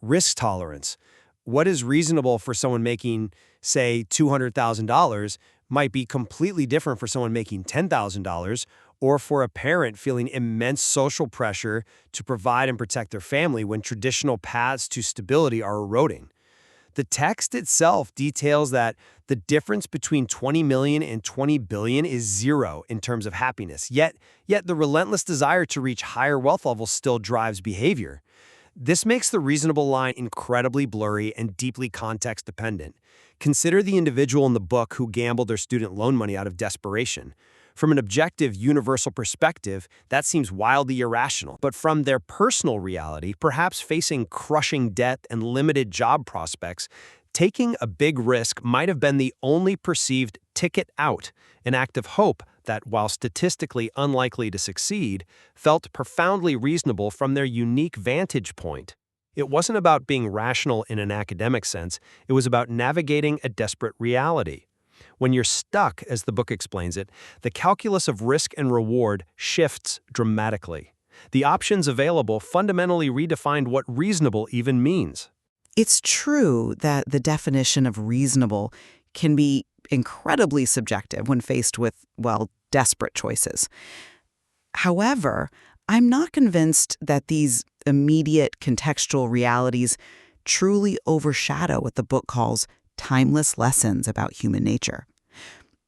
risk tolerance. What is reasonable for someone making, say, $200,000 might be completely different for someone making $10,000, or for a parent feeling immense social pressure to provide and protect their family when traditional paths to stability are eroding. The text itself details that the difference between 20 million and 20 billion is zero in terms of happiness, yet the relentless desire to reach higher wealth levels still drives behavior. This makes the reasonable line incredibly blurry and deeply context-dependent. Consider the individual in the book who gambled their student loan money out of desperation. From an objective, universal perspective, that seems wildly irrational. But from their personal reality, perhaps facing crushing debt and limited job prospects, taking a big risk might have been the only perceived ticket out, an act of hope that, while statistically unlikely to succeed, felt profoundly reasonable from their unique vantage point. It wasn't about being rational in an academic sense, it was about navigating a desperate reality. When you're stuck, as the book explains it, the calculus of risk and reward shifts dramatically. The options available fundamentally redefined what reasonable even means. It's true that the definition of reasonable can be incredibly subjective when faced with, desperate choices. However, I'm not convinced that these immediate contextual realities truly overshadow what the book calls timeless lessons about human nature.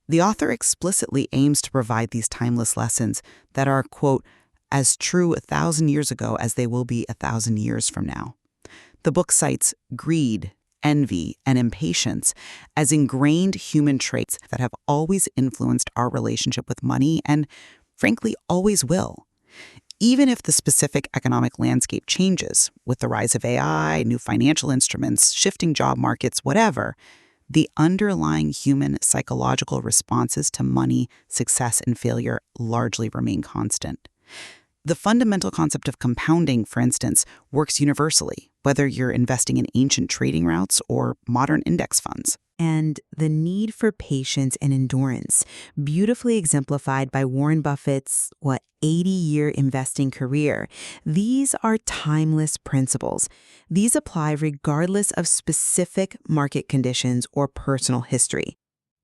The author explicitly aims to provide these timeless lessons that are, quote, as true 1,000 years ago as they will be 1,000 years from now. The book cites greed, envy, and impatience as ingrained human traits that have always influenced our relationship with money and, frankly, always will. Even if the specific economic landscape changes with the rise of AI, new financial instruments, shifting job markets, whatever, the underlying human psychological responses to money, success, and failure largely remain constant. The fundamental concept of compounding, for instance, works universally, whether you're investing in ancient trading routes or modern index funds. and the need for patience and endurance, beautifully exemplified by Warren Buffett's, 80-year investing career. These are timeless principles. These apply regardless of specific market conditions or personal history.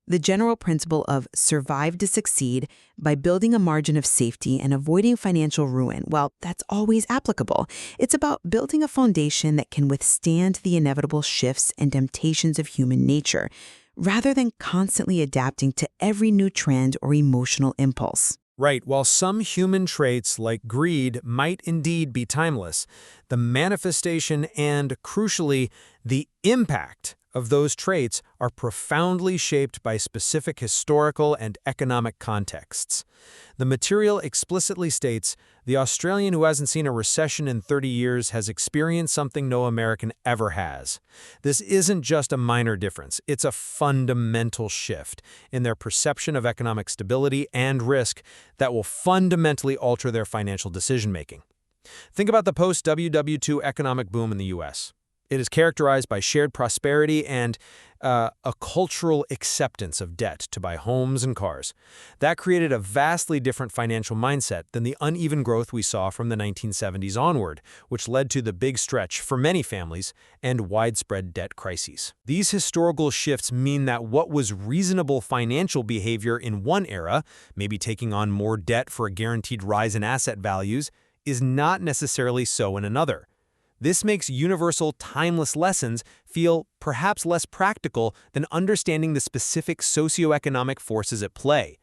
The general principle of survive to succeed by building a margin of safety and avoiding financial ruin, well, that's always applicable. It's about building a foundation that can withstand the inevitable shifts and temptations of human nature, rather than constantly adapting to every new trend or emotional impulse. Right, while some human traits like greed might indeed be timeless, the manifestation and, crucially, the impact of those traits are profoundly shaped by specific historical and economic contexts. The material explicitly states, the Australian who hasn't seen a recession in 30 years has experienced something no American ever has. This isn't just a minor difference, it's a fundamental shift in their perception of economic stability and risk that will fundamentally alter their financial decision-making. Think about the post-WW2 economic boom in the U.S. It is characterized by shared prosperity and a cultural acceptance of debt to buy homes and cars. That created a vastly different financial mindset than the uneven growth we saw from the 1970s onward, which led to the big stretch for many families and widespread debt crises. These historical shifts mean that what was reasonable financial behavior in one era, maybe taking on more debt for a guaranteed rise in asset values, is not necessarily so in another. This makes universal, timeless lessons feel perhaps less practical than understanding the specific socioeconomic forces at play.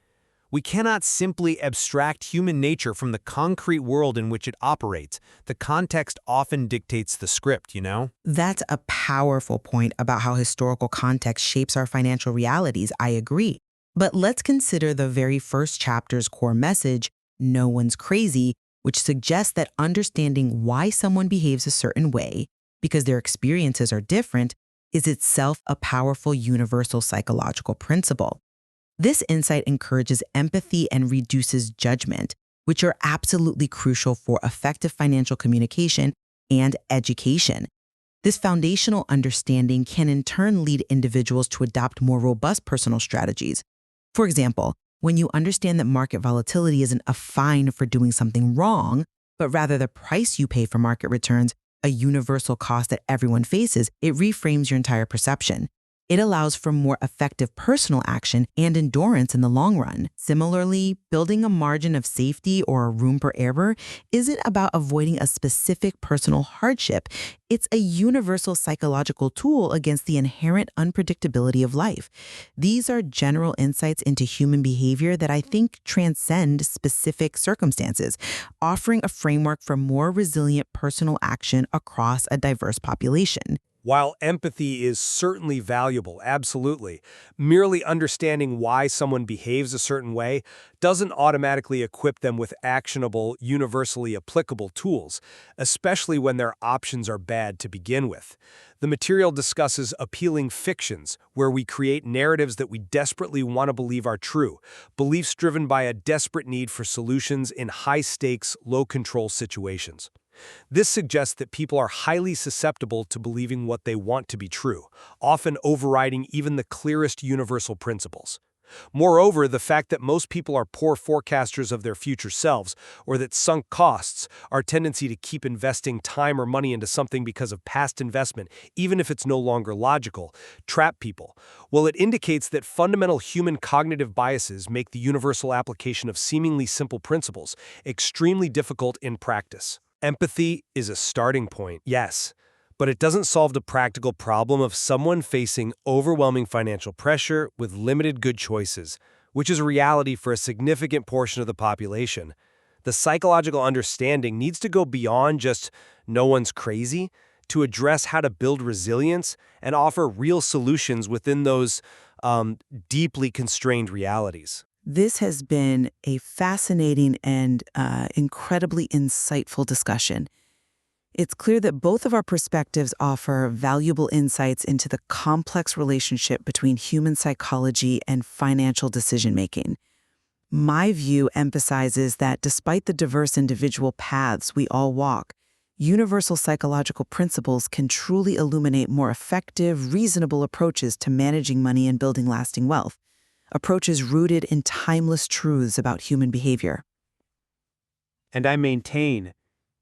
We cannot simply abstract human nature from the concrete world in which it operates. The context often dictates the script, you know? That's a powerful point about how historical context shapes our financial realities. I agree. But let's consider the very first chapter's core message, no one's crazy, which suggests that understanding why someone behaves a certain way, because their experiences are different, is itself a powerful universal psychological principle. This insight encourages empathy and reduces judgment, which are absolutely crucial for effective financial communication and education. This foundational understanding can in turn lead individuals to adopt more robust personal strategies. For example, when you understand that market volatility isn't a fine for doing something wrong, but rather the price you pay for market returns, a universal cost that everyone faces, it reframes your entire perception. It allows for more effective personal action and endurance in the long run. Similarly, building a margin of safety or a room for error isn't about avoiding a specific personal hardship. It's a universal psychological tool against the inherent unpredictability of life. These are general insights into human behavior that I think transcend specific circumstances, offering a framework for more resilient personal action across a diverse population. While empathy is certainly valuable, absolutely, merely understanding why someone behaves a certain way doesn't automatically equip them with actionable, universally applicable tools, especially when their options are bad to begin with. The material discusses appealing fictions, where we create narratives that we desperately want to believe are true, beliefs driven by a desperate need for solutions in high-stakes, low-control situations. This suggests that people are highly susceptible to believing what they want to be true, often overriding even the clearest universal principles. Moreover, the fact that most people are poor forecasters of their future selves, or that sunk costs, our tendency to keep investing time or money into something because of past investment, even if it's no longer logical, trap people. Well, it indicates that fundamental human cognitive biases make the universal application of seemingly simple principles extremely difficult in practice. Empathy is a starting point, yes, but it doesn't solve the practical problem of someone facing overwhelming financial pressure with limited good choices, which is a reality for a significant portion of the population. The psychological understanding needs to go beyond just no one's crazy to address how to build resilience and offer real solutions within those deeply constrained realities. This has been a fascinating and incredibly insightful discussion. It's clear that both of our perspectives offer valuable insights into the complex relationship between human psychology and financial decision-making. My view emphasizes that despite the diverse individual paths we all walk, Universal psychological principles can truly illuminate more effective, reasonable approaches to managing money and building lasting wealth, approaches rooted in timeless truths about human behavior. And I maintain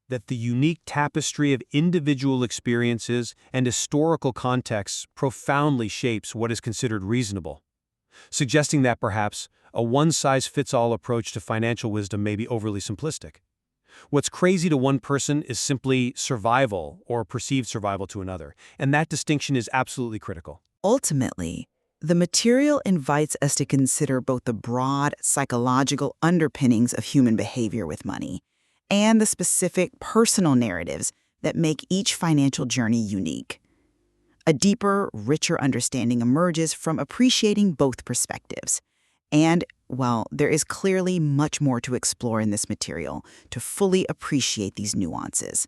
that the unique tapestry of individual experiences and historical contexts profoundly shapes what is considered reasonable, suggesting that perhaps a one-size-fits-all approach to financial wisdom may be overly simplistic. What's crazy to one person is simply survival or perceived survival to another, and that distinction is absolutely critical. Ultimately, the material invites us to consider both the broad psychological underpinnings of human behavior with money and the specific personal narratives that make each financial journey unique. A deeper, richer understanding emerges from appreciating both perspectives. And, well, there is clearly much more to explore in this material to fully appreciate these nuances.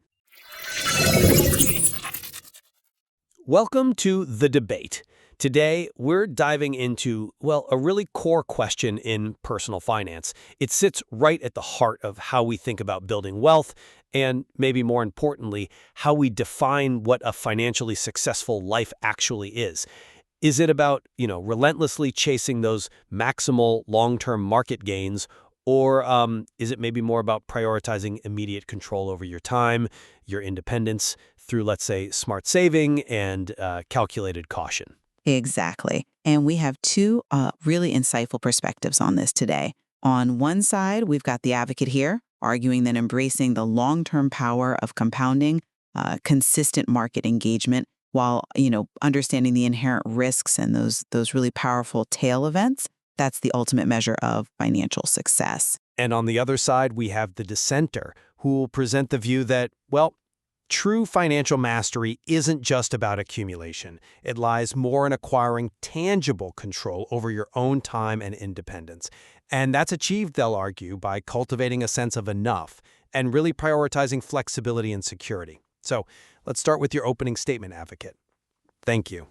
Welcome to The Debate. Today, we're diving into, well, a really core question in personal finance. It sits right at the heart of how we think about building wealth and, maybe more importantly, how we define what a financially successful life actually is. Is it about, relentlessly chasing those maximal long-term market gains, or is it maybe more about prioritizing immediate control over your time, your independence, through, let's say, smart saving and calculated caution? Exactly. And we have two really insightful perspectives on this today. On one side, we've got the advocate here, arguing that embracing the long-term power of compounding, consistent market engagement, while, understanding the inherent risks and those really powerful tail events, that's the ultimate measure of financial success. And on the other side, we have the dissenter, who will present the view that, well, true financial mastery isn't just about accumulation. It lies more in acquiring tangible control over your own time and independence. And that's achieved, they'll argue, by cultivating a sense of enough and really prioritizing flexibility and security. So let's start with your opening statement, advocate. Thank you.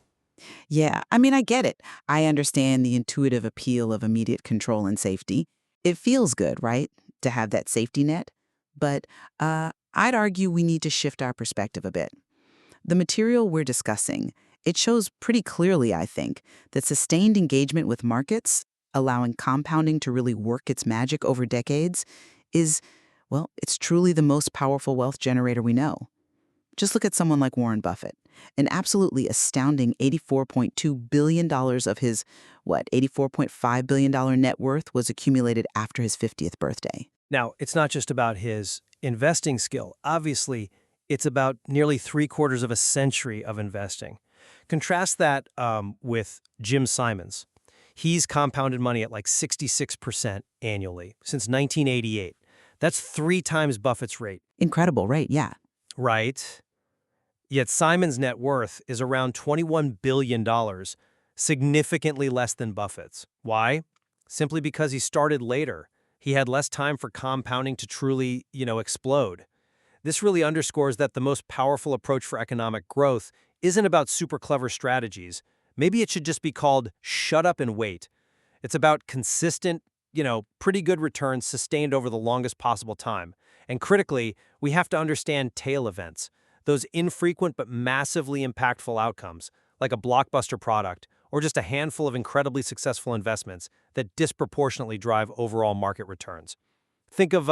Yeah, I get it. I understand the intuitive appeal of immediate control and safety. It feels good, right, to have that safety net? But I'd argue we need to shift our perspective a bit. The material we're discussing, it shows pretty clearly, I think, that sustained engagement with markets, allowing compounding to really work its magic over decades, is, well, it's truly the most powerful wealth generator we know. Just look at someone like Warren Buffett. An absolutely astounding $84.2 billion of his, $84.5 billion net worth was accumulated after his 50th birthday. Now, it's not just about his investing skill. Obviously, it's about nearly 3/4 of a century of investing. Contrast that with Jim Simons. He's compounded money at like 66% annually since 1988. That's 3 times Buffett's rate. Incredible, right? Yeah. Right. Yet Simon's net worth is around $21 billion, significantly less than Buffett's. Why? Simply because he started later. He had less time for compounding to truly, explode. This really underscores that the most powerful approach for economic growth isn't about super clever strategies. Maybe it should just be called shut up and wait. It's about consistent, pretty good returns sustained over the longest possible time. And critically, we have to understand tail events, those infrequent but massively impactful outcomes, like a blockbuster product or just a handful of incredibly successful investments that disproportionately drive overall market returns. Think of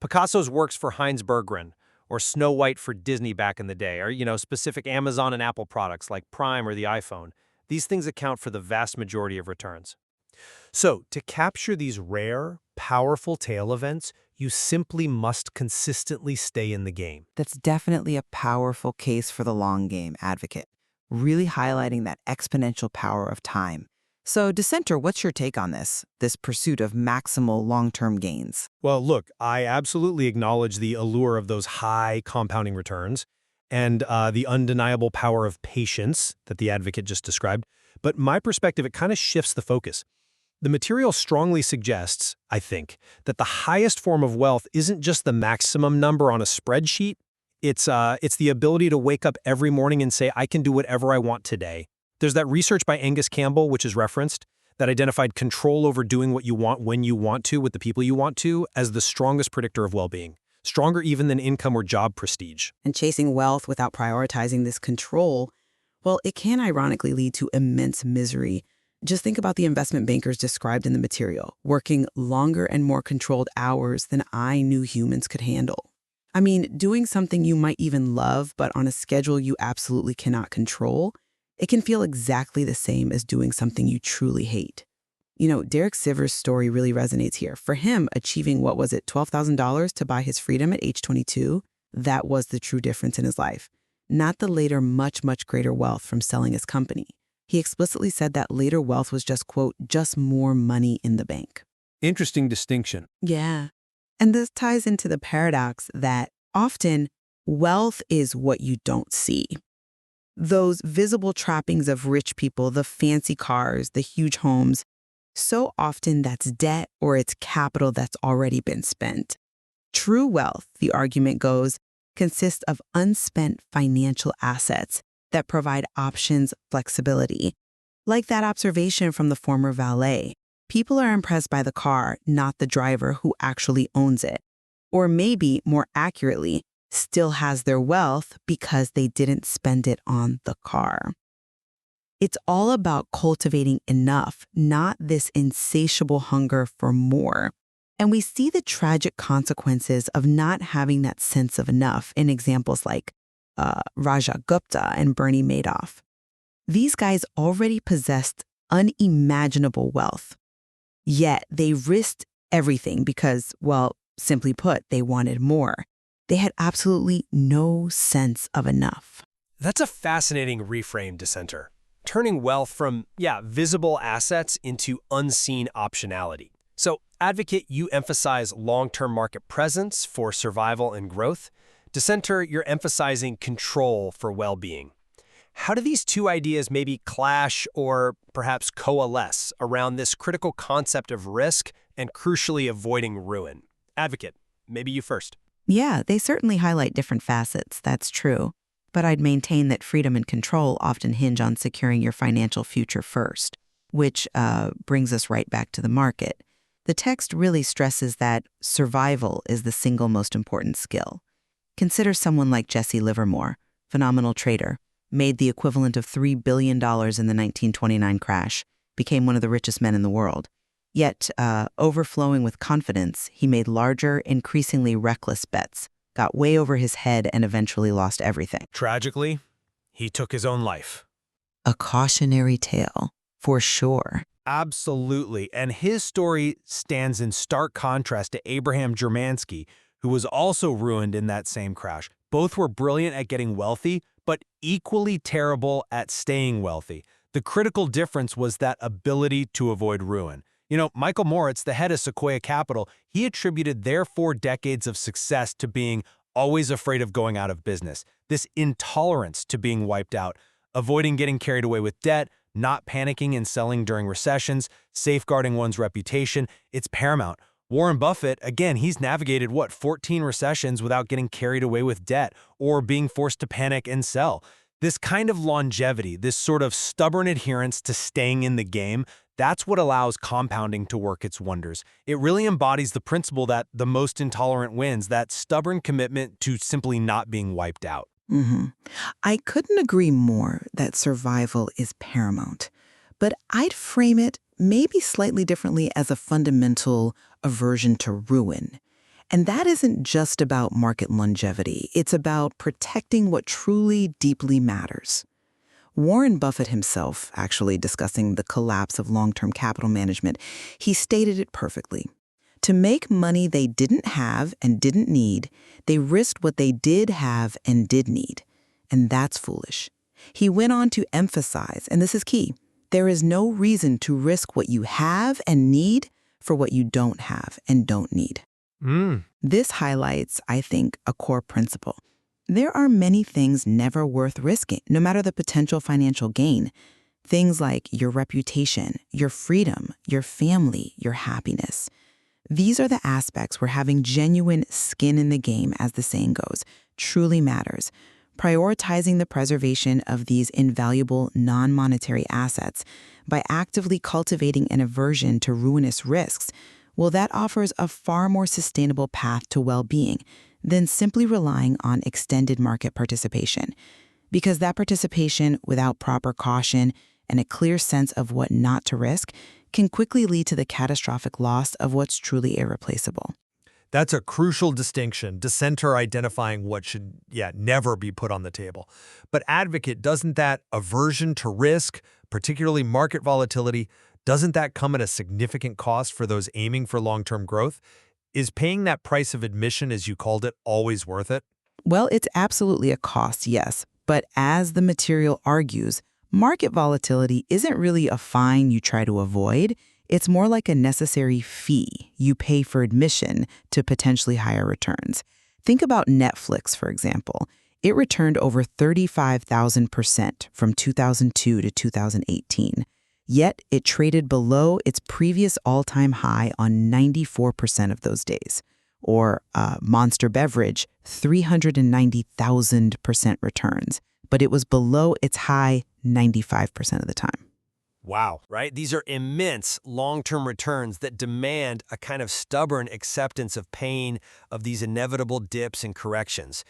Picasso's works for Heinz Berggren or Snow White for Disney back in the day, or specific Amazon and Apple products like Prime or the iPhone. These things account for the vast majority of returns. So, to capture these rare, powerful tail events, you simply must consistently stay in the game. That's definitely a powerful case for the long game, advocate, really highlighting that exponential power of time. So, dissenter, what's your take on this pursuit of maximal long-term gains? Well, look, I absolutely acknowledge the allure of those high compounding returns and the undeniable power of patience that the advocate just described. But my perspective, it kind of shifts the focus. The material strongly suggests, I think, that the highest form of wealth isn't just the maximum number on a spreadsheet. It's the ability to wake up every morning and say, I can do whatever I want today. There's that research by Angus Campbell, which is referenced, that identified control over doing what you want when you want to with the people you want to as the strongest predictor of well-being. stronger even than income or job prestige. And chasing wealth without prioritizing this control, well, it can ironically lead to immense misery. Just think about the investment bankers described in the material, working longer and more controlled hours than I knew humans could handle. I mean, doing something you might even love, but on a schedule you absolutely cannot control, it can feel exactly the same as doing something you truly hate. You know, Derek Sivers' story really resonates here. For him, achieving, what was it, $12,000 to buy his freedom at age 22, that was the true difference in his life. Not the later much, much greater wealth from selling his company. He explicitly said that later wealth was just, quote, just more money in the bank. Interesting distinction. Yeah. And this ties into the paradox that often wealth is what you don't see. Those visible trappings of rich people, the fancy cars, the huge homes, so often that's debt or it's capital that's already been spent. True wealth, the argument goes, consists of unspent financial assets that provide options, flexibility. Like that observation from the former valet, people are impressed by the car, not the driver who actually owns it. Or maybe, more accurately, still has their wealth because they didn't spend it on the car. It's all about cultivating enough, not this insatiable hunger for more. And we see the tragic consequences of not having that sense of enough in examples like Raja Gupta and Bernie Madoff. These guys already possessed unimaginable wealth. Yet they risked everything because, well, simply put, they wanted more. They had absolutely no sense of enough. That's a fascinating reframe, dissenter. Turning wealth from, visible assets into unseen optionality. So, advocate, you emphasize long-term market presence for survival and growth. Dissenter, you're emphasizing control for well-being. How do these two ideas maybe clash or perhaps coalesce around this critical concept of risk and crucially avoiding ruin? Advocate, maybe you first. Yeah, they certainly highlight different facets, that's true. But I'd maintain that freedom and control often hinge on securing your financial future first, which brings us right back to the market. The text really stresses that survival is the single most important skill. Consider someone like Jesse Livermore, phenomenal trader, made the equivalent of $3 billion in the 1929 crash, became one of the richest men in the world. Yet, overflowing with confidence, he made larger, increasingly reckless bets, got way over his head, and eventually lost everything. Tragically, he took his own life. A cautionary tale, for sure. Absolutely, and his story stands in stark contrast to Abraham Germansky, who was also ruined in that same crash. Both were brilliant at getting wealthy, but equally terrible at staying wealthy. The critical difference was that ability to avoid ruin. You know, Michael Moritz, the head of Sequoia Capital, he attributed their 4 decades of success to being always afraid of going out of business, this intolerance to being wiped out, avoiding getting carried away with debt, not panicking and selling during recessions, safeguarding one's reputation. It's paramount. Warren Buffett, again, he's navigated, 14 recessions without getting carried away with debt or being forced to panic and sell. This kind of longevity, this sort of stubborn adherence to staying in the game, that's what allows compounding to work its wonders. It really embodies the principle that the most intolerant wins, that stubborn commitment to simply not being wiped out. I couldn't agree more that survival is paramount, but I'd frame it maybe slightly differently as a fundamental aversion to ruin. And that isn't just about market longevity. It's about protecting what truly deeply matters. Warren Buffett himself, actually discussing the collapse of long-term capital management, he stated it perfectly. To make money they didn't have and didn't need, they risked what they did have and did need. And that's foolish. He went on to emphasize, and this is key, there is no reason to risk what you have and need for what you don't have and don't need. This highlights, I think, a core principle. There are many things never worth risking, no matter the potential financial gain. Things like your reputation, your freedom, your family, your happiness. These are the aspects where having genuine skin in the game, as the saying goes, truly matters. Prioritizing the preservation of these invaluable non-monetary assets by actively cultivating an aversion to ruinous risks, well, that offers a far more sustainable path to well-being. than simply relying on extended market participation. Because that participation without proper caution and a clear sense of what not to risk can quickly lead to the catastrophic loss of what's truly irreplaceable. That's a crucial distinction, dissenter identifying what should, never be put on the table. But advocate, doesn't that aversion to risk, particularly market volatility, doesn't that come at a significant cost for those aiming for long-term growth? Is paying that price of admission, as you called it, always worth it? Well, it's absolutely a cost, yes. But as the material argues, market volatility isn't really a fine you try to avoid. It's more like a necessary fee you pay for admission to potentially higher returns. Think about Netflix, for example. It returned over 35,000% from 2002 to 2018. Yet it traded below its previous all-time high on 94% of those days. Or Monster Beverage, 390,000% returns, but it was below its high 95% of the time. Wow, right? These are immense long-term returns that demand a kind of stubborn acceptance of pain, of these inevitable dips and corrections.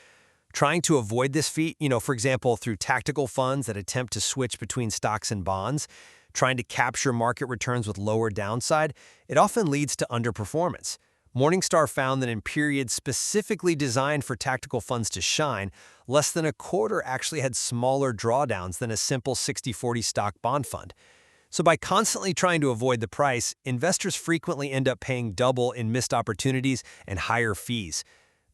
Trying to avoid this feat, for example, through tactical funds that attempt to switch between stocks and bonds, trying to capture market returns with lower downside, it often leads to underperformance. Morningstar found that in periods specifically designed for tactical funds to shine, less than a quarter actually had smaller drawdowns than a simple 60-40 stock bond fund. So by constantly trying to avoid the price, investors frequently end up paying double in missed opportunities and higher fees.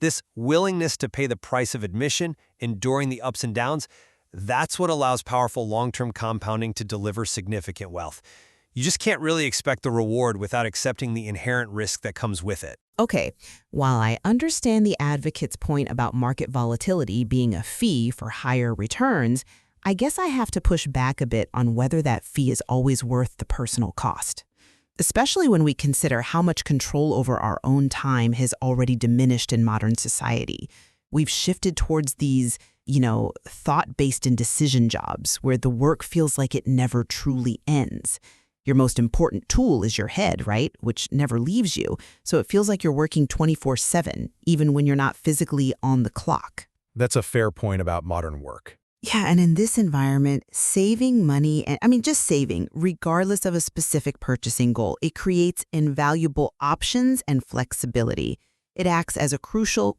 This willingness to pay the price of admission, enduring the ups and downs, that's what allows powerful long-term compounding to deliver significant wealth. You just can't really expect the reward without accepting the inherent risk that comes with it. Okay, while I understand the advocate's point about market volatility being a fee for higher returns, I guess I have to push back a bit on whether that fee is always worth the personal cost. Especially when we consider how much control over our own time has already diminished in modern society. We've shifted towards these, thought-based and decision jobs where the work feels like it never truly ends. Your most important tool is your head, right? Which never leaves you. So it feels like you're working 24/7, even when you're not physically on the clock. That's a fair point about modern work. Yeah, and in this environment, saving money, just saving, regardless of a specific purchasing goal, it creates invaluable options and flexibility. It acts as a crucial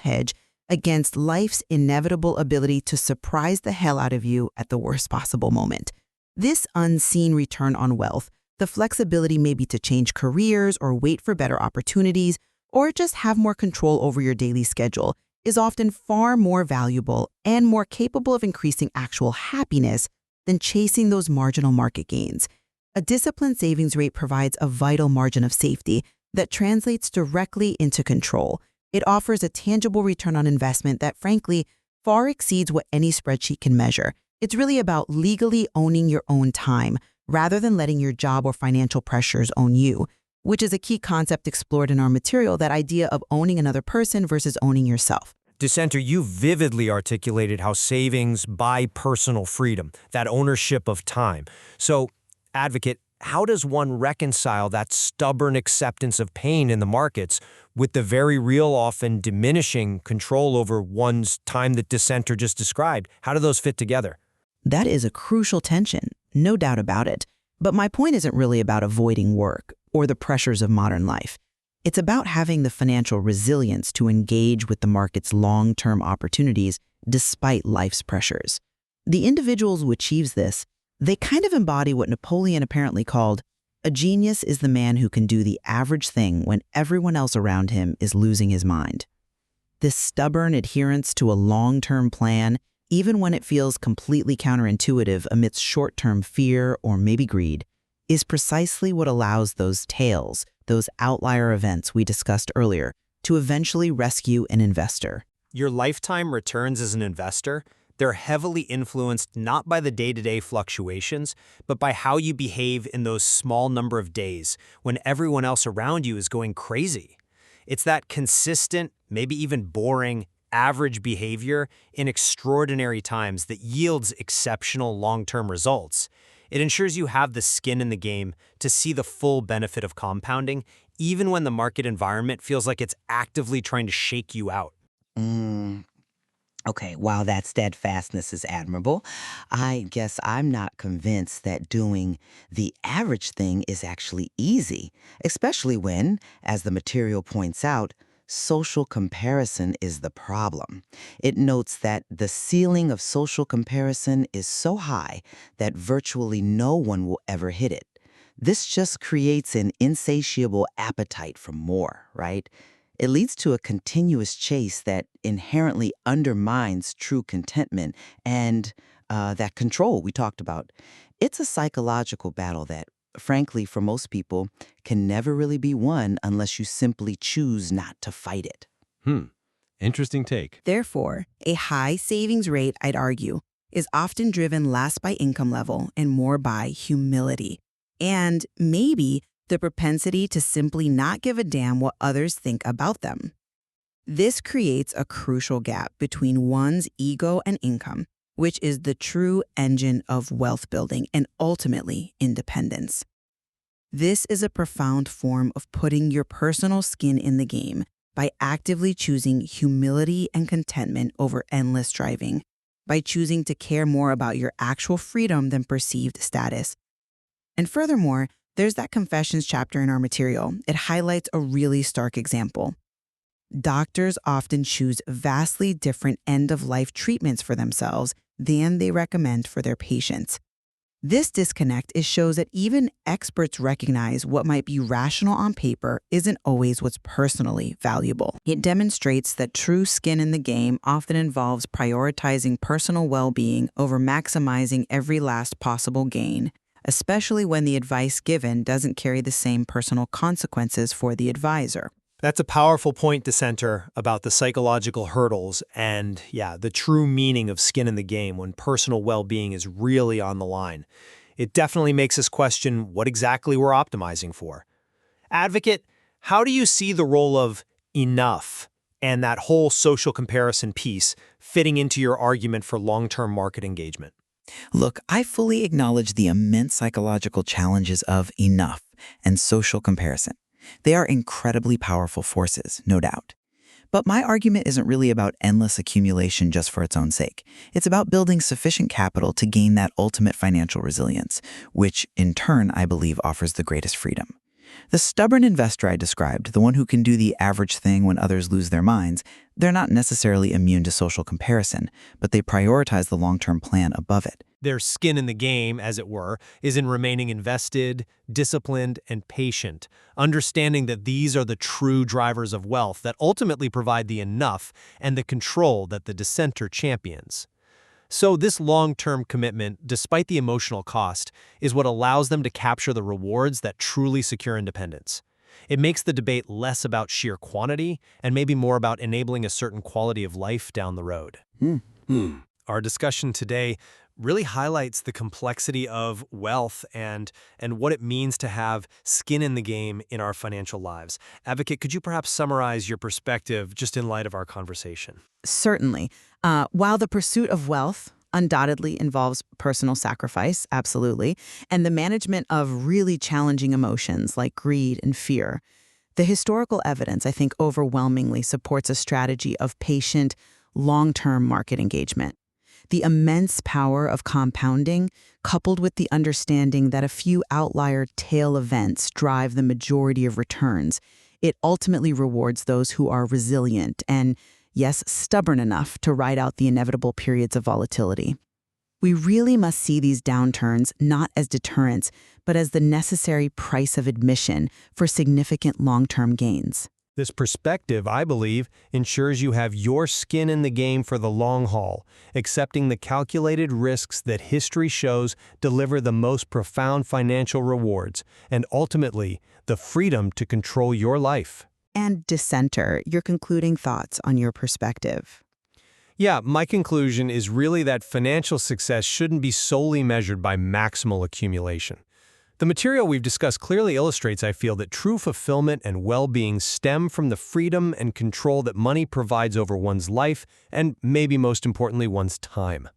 hedge against life's inevitable ability to surprise the hell out of you at the worst possible moment. This unseen return on wealth, the flexibility maybe to change careers or wait for better opportunities, or just have more control over your daily schedule, is often far more valuable and more capable of increasing actual happiness than chasing those marginal market gains. A disciplined savings rate provides a vital margin of safety that translates directly into control. It offers a tangible return on investment that, frankly, far exceeds what any spreadsheet can measure. It's really about legally owning your own time rather than letting your job or financial pressures own you, which is a key concept explored in our material, that idea of owning another person versus owning yourself. Dissenter, you vividly articulated how savings buy personal freedom, that ownership of time. So, advocate, how does one reconcile that stubborn acceptance of pain in the markets with the very real, often diminishing control over one's time that Dissenter just described? How do those fit together? That is a crucial tension, no doubt about it. But my point isn't really about avoiding work or the pressures of modern life. It's about having the financial resilience to engage with the market's long-term opportunities despite life's pressures. The individuals who achieves this, they kind of embody what Napoleon apparently called, a genius is the man who can do the average thing when everyone else around him is losing his mind. This stubborn adherence to a long-term plan, even when it feels completely counterintuitive amidst short-term fear or maybe greed, is precisely what allows those tails, those outlier events we discussed earlier, to eventually rescue an investor. Your lifetime returns as an investor, they're heavily influenced not by the day-to-day fluctuations, but by how you behave in those small number of days when everyone else around you is going crazy. It's that consistent, maybe even boring, average behavior in extraordinary times that yields exceptional long-term results. It ensures you have the skin in the game to see the full benefit of compounding, even when the market environment feels like it's actively trying to shake you out. Mm, okay, while that steadfastness is admirable, I guess I'm not convinced that doing the average thing is actually easy, especially when, as the material points out, social comparison is the problem. It notes that the ceiling of social comparison is so high that virtually no one will ever hit it. This just creates an insatiable appetite for more, right? It leads to a continuous chase that inherently undermines true contentment and that control we talked about. It's a psychological battle that, frankly, for most people, can never really be won unless you simply choose not to fight it. Interesting take. Therefore, a high savings rate, I'd argue, is often driven less by income level and more by humility. And maybe the propensity to simply not give a damn what others think about them. This creates a crucial gap between one's ego and income, which is the true engine of wealth building and ultimately independence. This is a profound form of putting your personal skin in the game by actively choosing humility and contentment over endless striving, by choosing to care more about your actual freedom than perceived status. And furthermore, there's that confessions chapter in our material. It highlights a really stark example. Doctors often choose vastly different end-of-life treatments for themselves than they recommend for their patients. This disconnect shows that even experts recognize what might be rational on paper isn't always what's personally valuable. It demonstrates that true skin in the game often involves prioritizing personal well-being over maximizing every last possible gain, especially when the advice given doesn't carry the same personal consequences for the advisor. That's a powerful point, Dissenter, about the psychological hurdles and, the true meaning of skin in the game when personal well-being is really on the line. It definitely makes us question what exactly we're optimizing for. Advocate, how do you see the role of enough and that whole social comparison piece fitting into your argument for long-term market engagement? Look, I fully acknowledge the immense psychological challenges of enough and social comparison. They are incredibly powerful forces, no doubt. But my argument isn't really about endless accumulation just for its own sake. It's about building sufficient capital to gain that ultimate financial resilience, which, in turn, I believe offers the greatest freedom. The stubborn investor I described, the one who can do the average thing when others lose their minds, they're not necessarily immune to social comparison, but they prioritize the long-term plan above it. Their skin in the game, as it were, is in remaining invested, disciplined, and patient, understanding that these are the true drivers of wealth that ultimately provide the enough and the control that the dissenter champions. So this long-term commitment, despite the emotional cost, is what allows them to capture the rewards that truly secure independence. It makes the debate less about sheer quantity and maybe more about enabling a certain quality of life down the road. Our discussion today really highlights the complexity of wealth and what it means to have skin in the game in our financial lives. Advocate, could you perhaps summarize your perspective just in light of our conversation? Certainly. While the pursuit of wealth undoubtedly involves personal sacrifice, absolutely, and the management of really challenging emotions like greed and fear, the historical evidence, I think, overwhelmingly supports a strategy of patient, long-term market engagement. The immense power of compounding, coupled with the understanding that a few outlier tail events drive the majority of returns, it ultimately rewards those who are resilient and, yes, stubborn enough to ride out the inevitable periods of volatility. We really must see these downturns not as deterrents, but as the necessary price of admission for significant long-term gains. This perspective, I believe, ensures you have your skin in the game for the long haul, accepting the calculated risks that history shows deliver the most profound financial rewards, and ultimately, the freedom to control your life. And dissenter, your concluding thoughts on your perspective. Yeah, my conclusion is really that financial success shouldn't be solely measured by maximal accumulation. The material we've discussed clearly illustrates, I feel, that true fulfillment and well-being stem from the freedom and control that money provides over one's life and, maybe most importantly, one's time.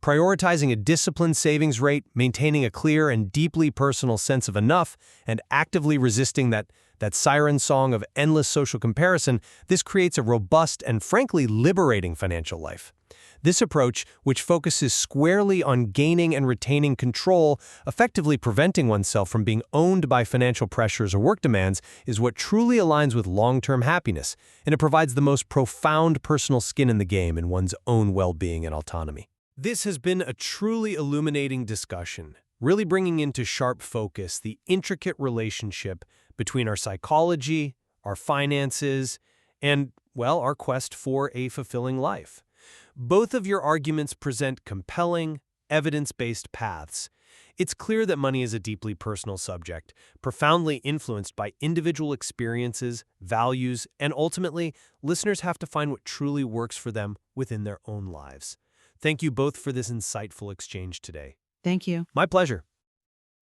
Prioritizing a disciplined savings rate, maintaining a clear and deeply personal sense of enough, and actively resisting that siren song of endless social comparison, this creates a robust and frankly liberating financial life. This approach, which focuses squarely on gaining and retaining control, effectively preventing oneself from being owned by financial pressures or work demands, is what truly aligns with long-term happiness, and it provides the most profound personal skin in the game in one's own well-being and autonomy. This has been a truly illuminating discussion, really bringing into sharp focus the intricate relationship between our psychology, our finances, and, well, our quest for a fulfilling life. Both of your arguments present compelling, evidence-based paths. It's clear that money is a deeply personal subject, profoundly influenced by individual experiences, values, and ultimately, listeners have to find what truly works for them within their own lives. Thank you both for this insightful exchange today. Thank you. My pleasure.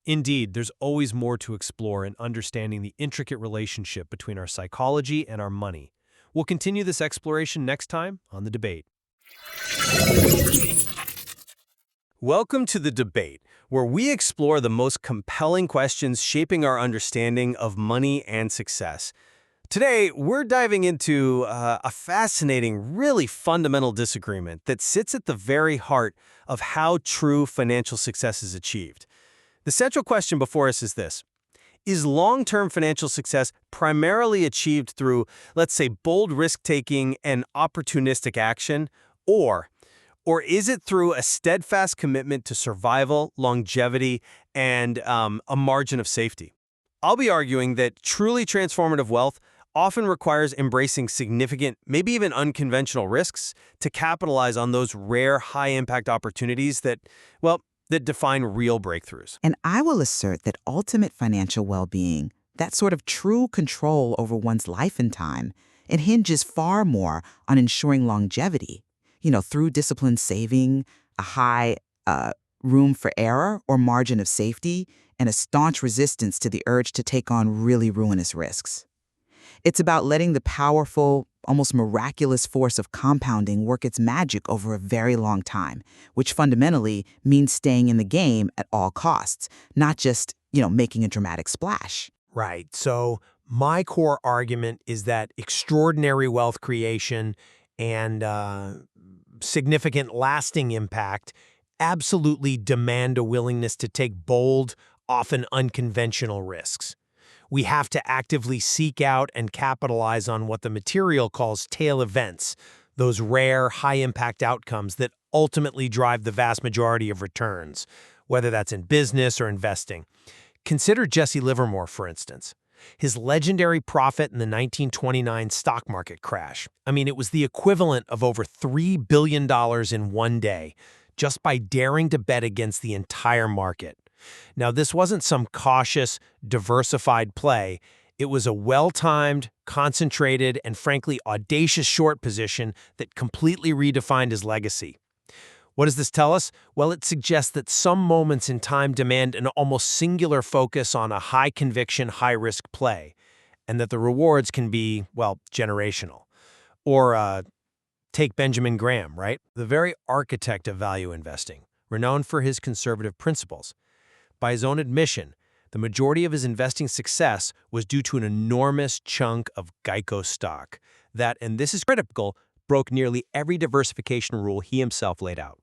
Indeed, there's always more to explore in understanding the intricate relationship between our psychology and our money. We'll continue this exploration next time on The Debate. Welcome to The Debate, where we explore the most compelling questions shaping our understanding of money and success. Today, we're diving into a fascinating, really fundamental disagreement that sits at the very heart of how true financial success is achieved. The central question before us is this: is long-term financial success primarily achieved through, let's say, bold risk-taking and opportunistic action, or is it through a steadfast commitment to survival, longevity, and a margin of safety? I'll be arguing that truly transformative wealth often requires embracing significant, maybe even unconventional risks to capitalize on those rare, high-impact opportunities that define real breakthroughs. And I will assert that ultimate financial well-being, that sort of true control over one's life and time, it hinges far more on ensuring longevity, through disciplined saving, a high room for error or margin of safety, and a staunch resistance to the urge to take on really ruinous risks. It's about letting the powerful, almost miraculous force of compounding work its magic over a very long time, which fundamentally means staying in the game at all costs, not just, making a dramatic splash. Right. So my core argument is that extraordinary wealth creation and significant lasting impact absolutely demand a willingness to take bold, often unconventional risks. We have to actively seek out and capitalize on what the material calls tail events, those rare, high-impact outcomes that ultimately drive the vast majority of returns, whether that's in business or investing. Consider Jesse Livermore, for instance. His legendary profit in the 1929 stock market crash. It was the equivalent of over $3 billion in one day, just by daring to bet against the entire market. Now, this wasn't some cautious, diversified play. It was a well-timed, concentrated, and frankly audacious short position that completely redefined his legacy. What does this tell us? Well, it suggests that some moments in time demand an almost singular focus on a high-conviction, high-risk play, and that the rewards can be, generational. Or take Benjamin Graham, right? The very architect of value investing, renowned for his conservative principles. By his own admission, the majority of his investing success was due to an enormous chunk of Geico stock that, and this is critical, broke nearly every diversification rule he himself laid out.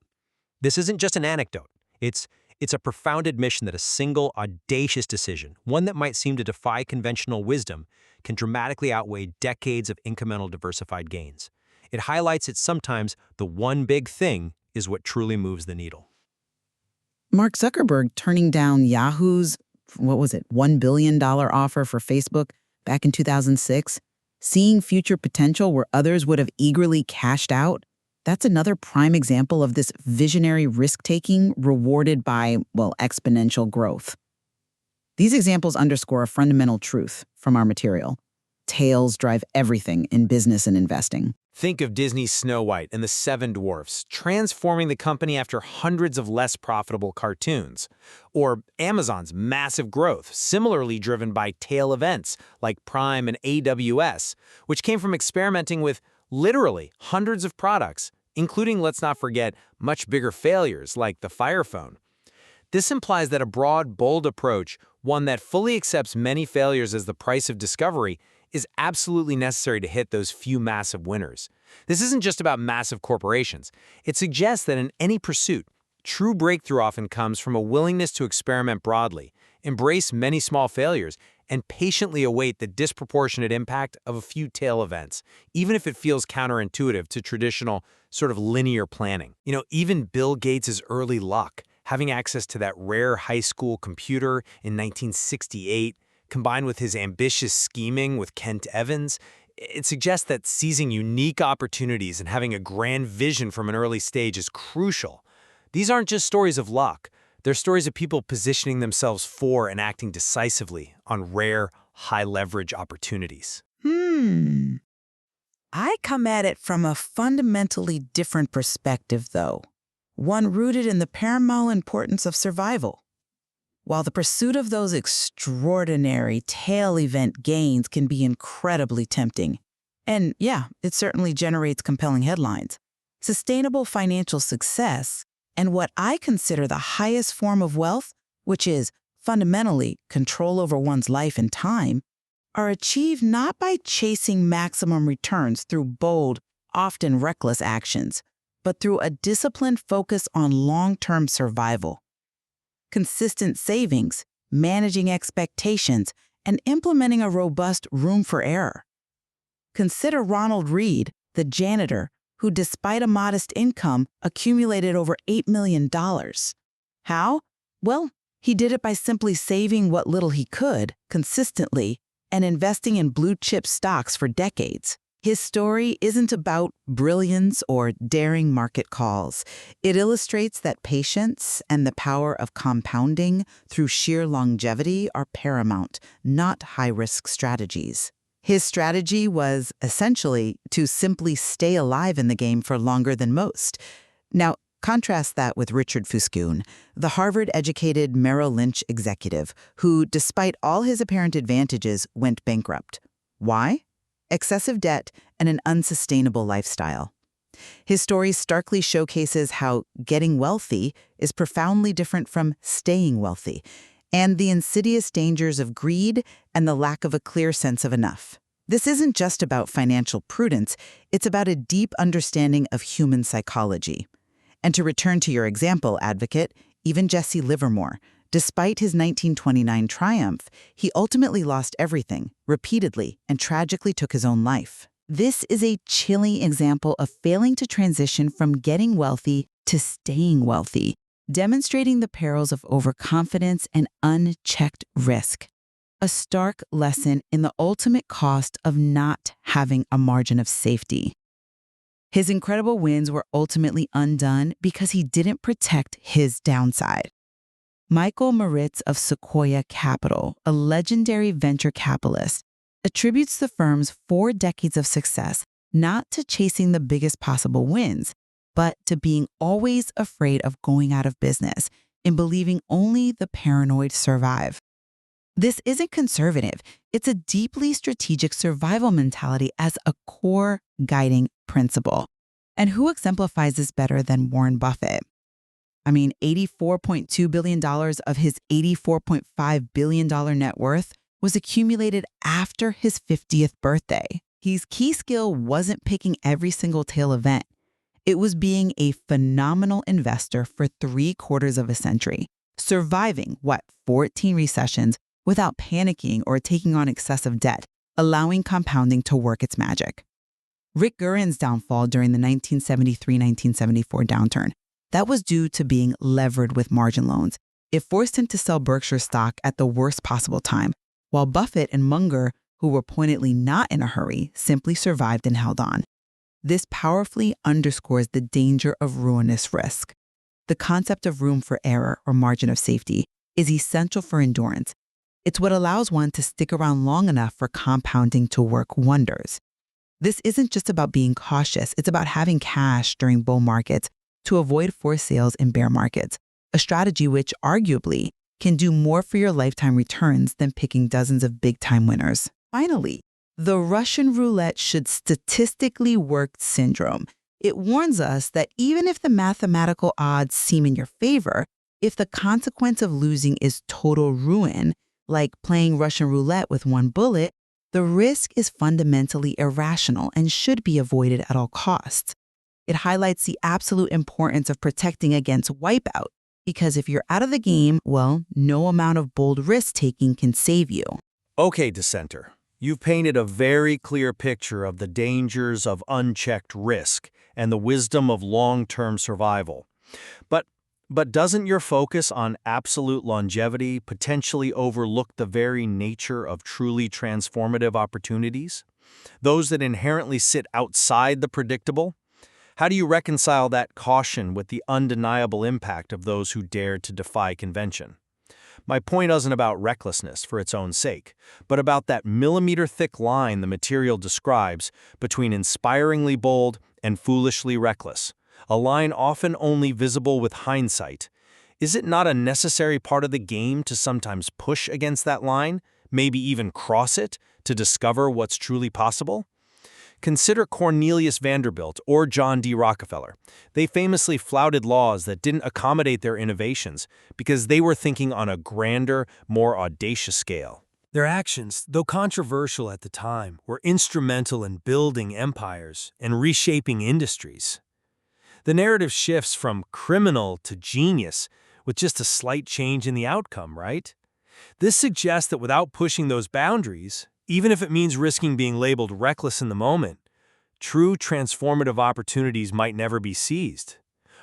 This isn't just an anecdote. It's a profound admission that a single audacious decision, one that might seem to defy conventional wisdom, can dramatically outweigh decades of incremental diversified gains. It highlights that sometimes the one big thing is what truly moves the needle. Mark Zuckerberg turning down Yahoo's, $1 billion offer for Facebook back in 2006, seeing future potential where others would have eagerly cashed out, that's another prime example of this visionary risk-taking rewarded by, exponential growth. These examples underscore a fundamental truth from our material. Tails drive everything in business and investing. Think of Disney's Snow White and the Seven Dwarfs transforming the company after hundreds of less profitable cartoons. Or Amazon's massive growth, similarly driven by tail events like Prime and AWS, which came from experimenting with literally hundreds of products including, let's not forget, much bigger failures like the Fire Phone. This implies that a broad, bold approach, one that fully accepts many failures as the price of discovery, is absolutely necessary to hit those few massive winners. This isn't just about massive corporations. It suggests that in any pursuit, true breakthrough often comes from a willingness to experiment broadly, embrace many small failures, and patiently await the disproportionate impact of a few tail events, even if it feels counterintuitive to traditional sort of linear planning. Even Bill Gates' early luck, having access to that rare high school computer in 1968, combined with his ambitious scheming with Kent Evans, it suggests that seizing unique opportunities and having a grand vision from an early stage is crucial. These aren't just stories of luck. They're stories of people positioning themselves for and acting decisively on rare, high-leverage opportunities. I come at it from a fundamentally different perspective, though. One rooted in the paramount importance of survival. While the pursuit of those extraordinary tail event gains can be incredibly tempting, and yeah, it certainly generates compelling headlines, sustainable financial success and what I consider the highest form of wealth, which is fundamentally control over one's life and time, are achieved not by chasing maximum returns through bold, often reckless actions, but through a disciplined focus on long-term survival. Consistent savings, managing expectations, and implementing a robust room for error. Consider Ronald Reed, the janitor, who despite a modest income accumulated over $8 million. How? Well, he did it by simply saving what little he could, consistently, and investing in blue-chip stocks for decades. His story isn't about brilliance or daring market calls. It illustrates that patience and the power of compounding through sheer longevity are paramount, not high-risk strategies. His strategy was, essentially, to simply stay alive in the game for longer than most. Now, contrast that with Richard Fuscoon, the Harvard-educated Merrill Lynch executive who, despite all his apparent advantages, went bankrupt. Why? Excessive debt and an unsustainable lifestyle. His story starkly showcases how getting wealthy is profoundly different from staying wealthy, and the insidious dangers of greed and the lack of a clear sense of enough. This isn't just about financial prudence, it's about a deep understanding of human psychology. And to return to your example, advocate, even Jesse Livermore, despite his 1929 triumph, he ultimately lost everything, repeatedly, and tragically took his own life. This is a chilling example of failing to transition from getting wealthy to staying wealthy, demonstrating the perils of overconfidence and unchecked risk. A stark lesson in the ultimate cost of not having a margin of safety. His incredible wins were ultimately undone because he didn't protect his downside. Michael Moritz of Sequoia Capital, a legendary venture capitalist, attributes the firm's 4 decades of success not to chasing the biggest possible wins, but to being always afraid of going out of business and believing only the paranoid survive. This isn't conservative. It's a deeply strategic survival mentality as a core guiding principle. And who exemplifies this better than Warren Buffett? I mean, $84.2 billion of his $84.5 billion net worth was accumulated after his 50th birthday. His key skill wasn't picking every single tail event. It was being a phenomenal investor for 3/4 of a century, surviving, 14 recessions without panicking or taking on excessive debt, allowing compounding to work its magic. Rick Guerin's downfall during the 1973-1974 downturn, that was due to being levered with margin loans. It forced him to sell Berkshire stock at the worst possible time, while Buffett and Munger, who were pointedly not in a hurry, simply survived and held on. This powerfully underscores the danger of ruinous risk. The concept of room for error or margin of safety is essential for endurance. It's what allows one to stick around long enough for compounding to work wonders. This isn't just about being cautious, it's about having cash during bull markets to avoid forced sales in bear markets, a strategy which, arguably, can do more for your lifetime returns than picking dozens of big-time winners. Finally, the Russian roulette should statistically work syndrome. It warns us that even if the mathematical odds seem in your favor, if the consequence of losing is total ruin, like playing Russian roulette with one bullet, the risk is fundamentally irrational and should be avoided at all costs. It highlights the absolute importance of protecting against wipeout, because if you're out of the game, well, no amount of bold risk-taking can save you. Okay, dissenter. You've painted a very clear picture of the dangers of unchecked risk and the wisdom of long-term survival. But doesn't your focus on absolute longevity potentially overlook the very nature of truly transformative opportunities? Those that inherently sit outside the predictable? How do you reconcile that caution with the undeniable impact of those who dare to defy convention? My point isn't about recklessness for its own sake, but about that millimeter-thick line the material describes between inspiringly bold and foolishly reckless, a line often only visible with hindsight. Is it not a necessary part of the game to sometimes push against that line, maybe even cross it, to discover what's truly possible? Consider Cornelius Vanderbilt or John D. Rockefeller. They famously flouted laws that didn't accommodate their innovations because they were thinking on a grander, more audacious scale. Their actions, though controversial at the time, were instrumental in building empires and reshaping industries. The narrative shifts from criminal to genius with just a slight change in the outcome, right? This suggests that without pushing those boundaries, even if it means risking being labeled reckless in the moment, true transformative opportunities might never be seized.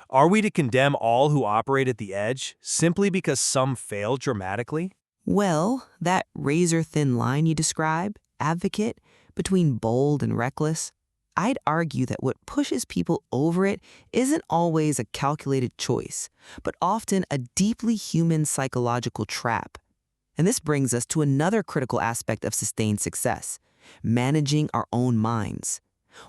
Are we to condemn all who operate at the edge simply because some fail dramatically? Well, that razor-thin line you describe, advocate, between bold and reckless, I'd argue that what pushes people over it isn't always a calculated choice, but often a deeply human psychological trap. And this brings us to another critical aspect of sustained success: managing our own minds.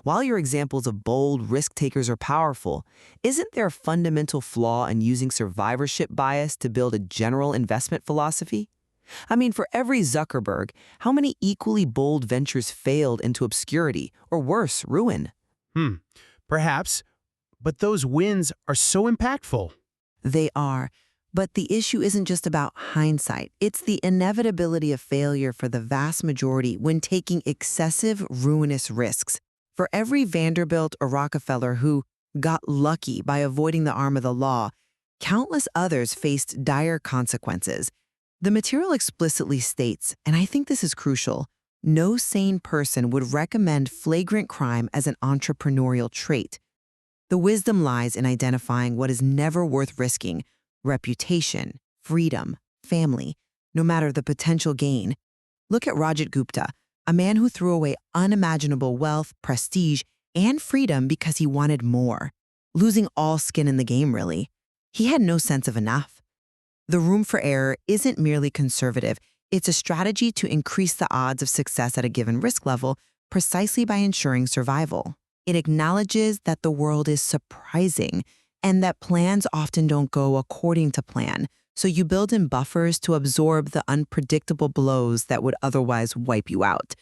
While your examples of bold risk-takers are powerful, isn't there a fundamental flaw in using survivorship bias to build a general investment philosophy? I mean, for every Zuckerberg, how many equally bold ventures failed into obscurity, or worse, ruin? Perhaps, but those wins are so impactful. They are. But the issue isn't just about hindsight. It's the inevitability of failure for the vast majority when taking excessive, ruinous risks. For every Vanderbilt or Rockefeller who got lucky by avoiding the arm of the law, countless others faced dire consequences. The material explicitly states, and I think this is crucial, no sane person would recommend flagrant crime as an entrepreneurial trait. The wisdom lies in identifying what is never worth risking: reputation, freedom, family, no matter the potential gain. Look at Rajat Gupta, a man who threw away unimaginable wealth, prestige, and freedom because he wanted more, losing all skin in the game, really. He had no sense of enough. The room for error isn't merely conservative. It's a strategy to increase the odds of success at a given risk level precisely by ensuring survival. It acknowledges that the world is surprising and that plans often don't go according to plan, so you build in buffers to absorb the unpredictable blows that would otherwise wipe you out.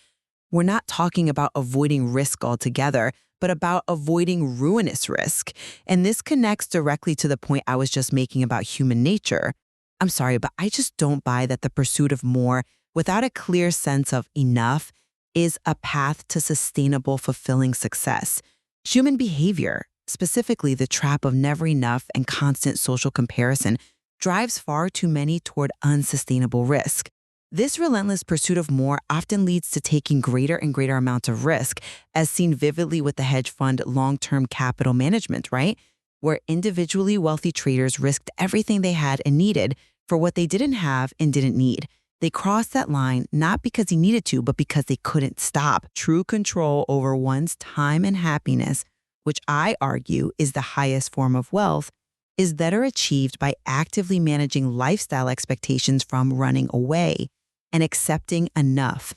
We're not talking about avoiding risk altogether, but about avoiding ruinous risk. And this connects directly to the point I was just making about human nature. I'm sorry, but I just don't buy that the pursuit of more without a clear sense of enough is a path to sustainable, fulfilling success. Human behavior, specifically the trap of never enough and constant social comparison, drives far too many toward unsustainable risk. This relentless pursuit of more often leads to taking greater and greater amounts of risk, as seen vividly with the hedge fund long-term capital management, right? Where individually wealthy traders risked everything they had and needed for what they didn't have and didn't need. They crossed that line not because he needed to, but because they couldn't stop. True control over one's time and happiness, which I argue is the highest form of wealth, is better achieved by actively managing lifestyle expectations from running away and accepting enough.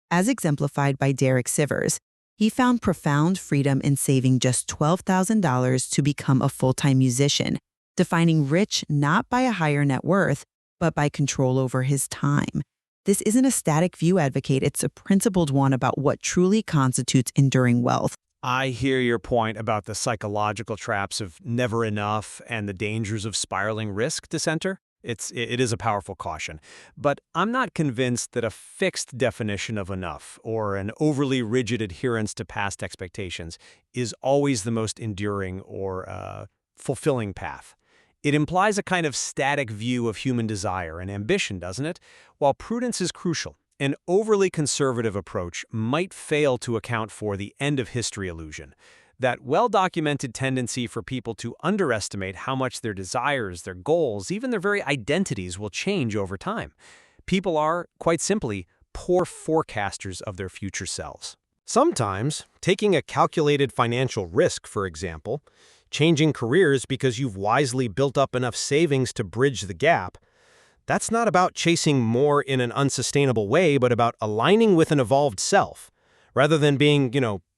As exemplified by Derek Sivers, he found profound freedom in saving just $12,000 to become a full-time musician, defining rich not by a higher net worth, but by control over his time. This isn't a static view, advocate. It's a principled one about what truly constitutes enduring wealth. I hear your point about the psychological traps of never enough and the dangers of spiraling risk, dissenter. It is a powerful caution. But I'm not convinced that a fixed definition of enough or an overly rigid adherence to past expectations is always the most enduring or fulfilling path. It implies a kind of static view of human desire and ambition, doesn't it? While prudence is crucial, an overly conservative approach might fail to account for the end-of-history illusion, that well-documented tendency for people to underestimate how much their desires, their goals, even their very identities will change over time. People are, quite simply, poor forecasters of their future selves. Sometimes, taking a calculated financial risk, for example, changing careers because you've wisely built up enough savings to bridge the gap, that's not about chasing more in an unsustainable way, but about aligning with an evolved self, rather than being,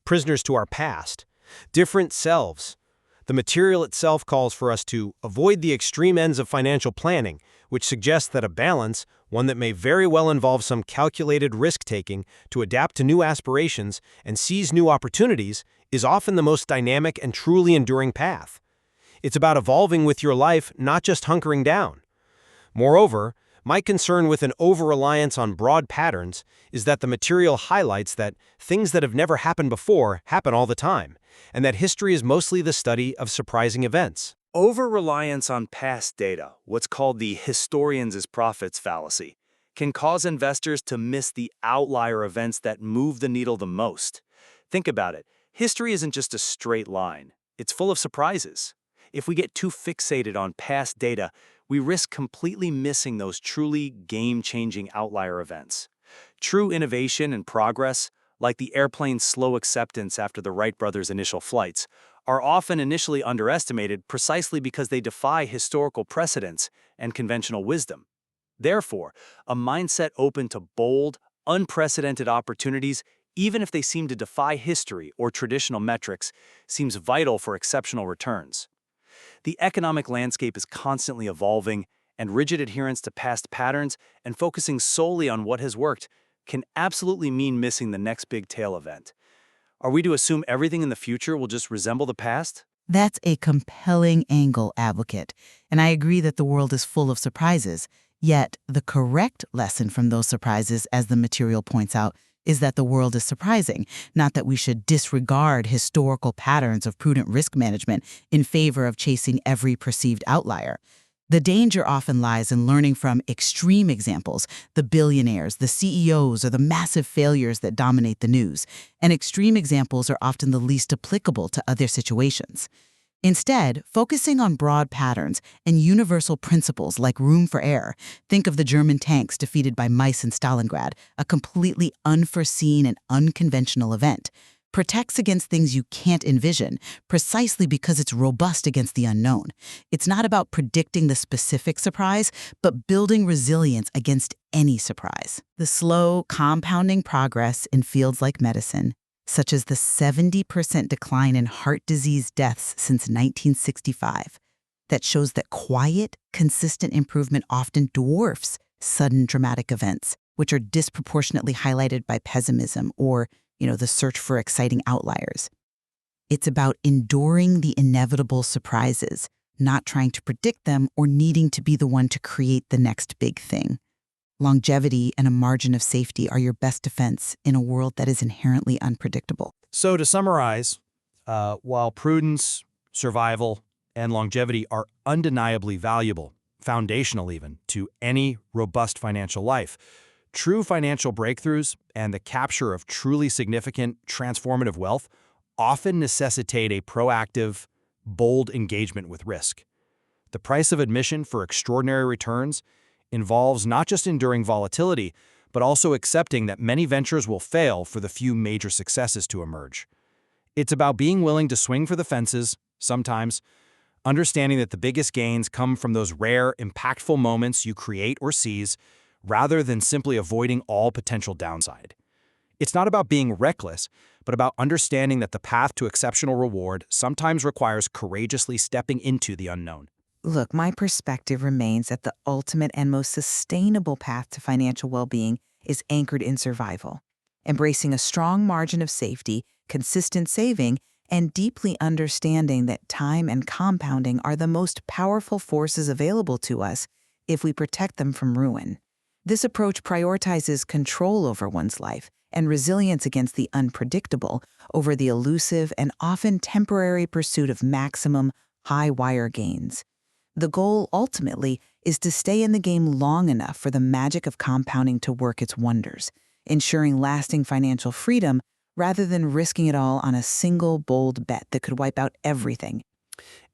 prisoners to our past. Different selves. The material itself calls for us to avoid the extreme ends of financial planning, which suggests that a balance, one that may very well involve some calculated risk-taking to adapt to new aspirations and seize new opportunities, is often the most dynamic and truly enduring path. It's about evolving with your life, not just hunkering down. Moreover, my concern with an over-reliance on broad patterns is that the material highlights that things that have never happened before happen all the time, and that history is mostly the study of surprising events. Over-reliance on past data, what's called the historians as prophets fallacy, can cause investors to miss the outlier events that move the needle the most. Think about it. History isn't just a straight line. It's full of surprises. If we get too fixated on past data, we risk completely missing those truly game-changing outlier events. True innovation and progress, like the airplane's slow acceptance after the Wright brothers' initial flights, are often initially underestimated precisely because they defy historical precedents and conventional wisdom. Therefore, a mindset open to bold, unprecedented opportunities, even if they seem to defy history or traditional metrics, seems vital for exceptional returns. The economic landscape is constantly evolving, and rigid adherence to past patterns and focusing solely on what has worked can absolutely mean missing the next big tail event. Are we to assume everything in the future will just resemble the past? That's a compelling angle, advocate, and I agree that the world is full of surprises. Yet, the correct lesson from those surprises, as the material points out, is that the world is surprising, not that we should disregard historical patterns of prudent risk management in favor of chasing every perceived outlier. The danger often lies in learning from extreme examples, the billionaires, the CEOs, or the massive failures that dominate the news, and extreme examples are often the least applicable to other situations. Instead, focusing on broad patterns and universal principles like room for error, think of the German tanks defeated by mice in Stalingrad, a completely unforeseen and unconventional event, protects against things you can't envision precisely because it's robust against the unknown. It's not about predicting the specific surprise, but building resilience against any surprise. The slow, compounding progress in fields like medicine, such as the 70% decline in heart disease deaths since 1965, that shows that quiet, consistent improvement often dwarfs sudden dramatic events, which are disproportionately highlighted by pessimism or, the search for exciting outliers. It's about enduring the inevitable surprises, not trying to predict them or needing to be the one to create the next big thing. Longevity and a margin of safety are your best defense in a world that is inherently unpredictable. So to summarize, while prudence, survival, and longevity are undeniably valuable, foundational even, to any robust financial life, true financial breakthroughs and the capture of truly significant, transformative wealth often necessitate a proactive, bold engagement with risk. The price of admission for extraordinary returns involves not just enduring volatility, but also accepting that many ventures will fail for the few major successes to emerge. It's about being willing to swing for the fences, sometimes, understanding that the biggest gains come from those rare, impactful moments you create or seize, rather than simply avoiding all potential downside. It's not about being reckless, but about understanding that the path to exceptional reward sometimes requires courageously stepping into the unknown. Look, my perspective remains that the ultimate and most sustainable path to financial well-being is anchored in survival. Embracing a strong margin of safety consistent saving, and deeply understanding that time and compounding are the most powerful forces available to us if we protect them from ruin. This approach prioritizes control over one's life and resilience against the unpredictable over the elusive and often temporary pursuit of maximum high-wire gains. The goal, ultimately, is to stay in the game long enough for the magic of compounding to work its wonders, ensuring lasting financial freedom rather than risking it all on a single bold bet that could wipe out everything.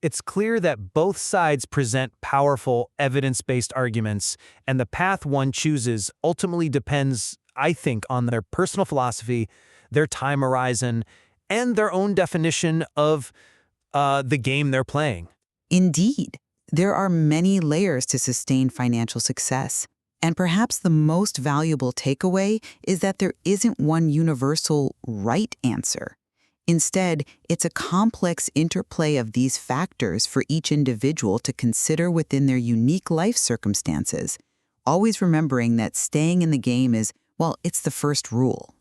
It's clear that both sides present powerful, evidence-based arguments, and the path one chooses ultimately depends, I think, on their personal philosophy, their time horizon, and their own definition of the game they're playing. Indeed, there are many layers to sustained financial success. And perhaps the most valuable takeaway is that there isn't one universal right answer. Instead, it's a complex interplay of these factors for each individual to consider within their unique life circumstances, always remembering that staying in the game is, well, it's the first rule.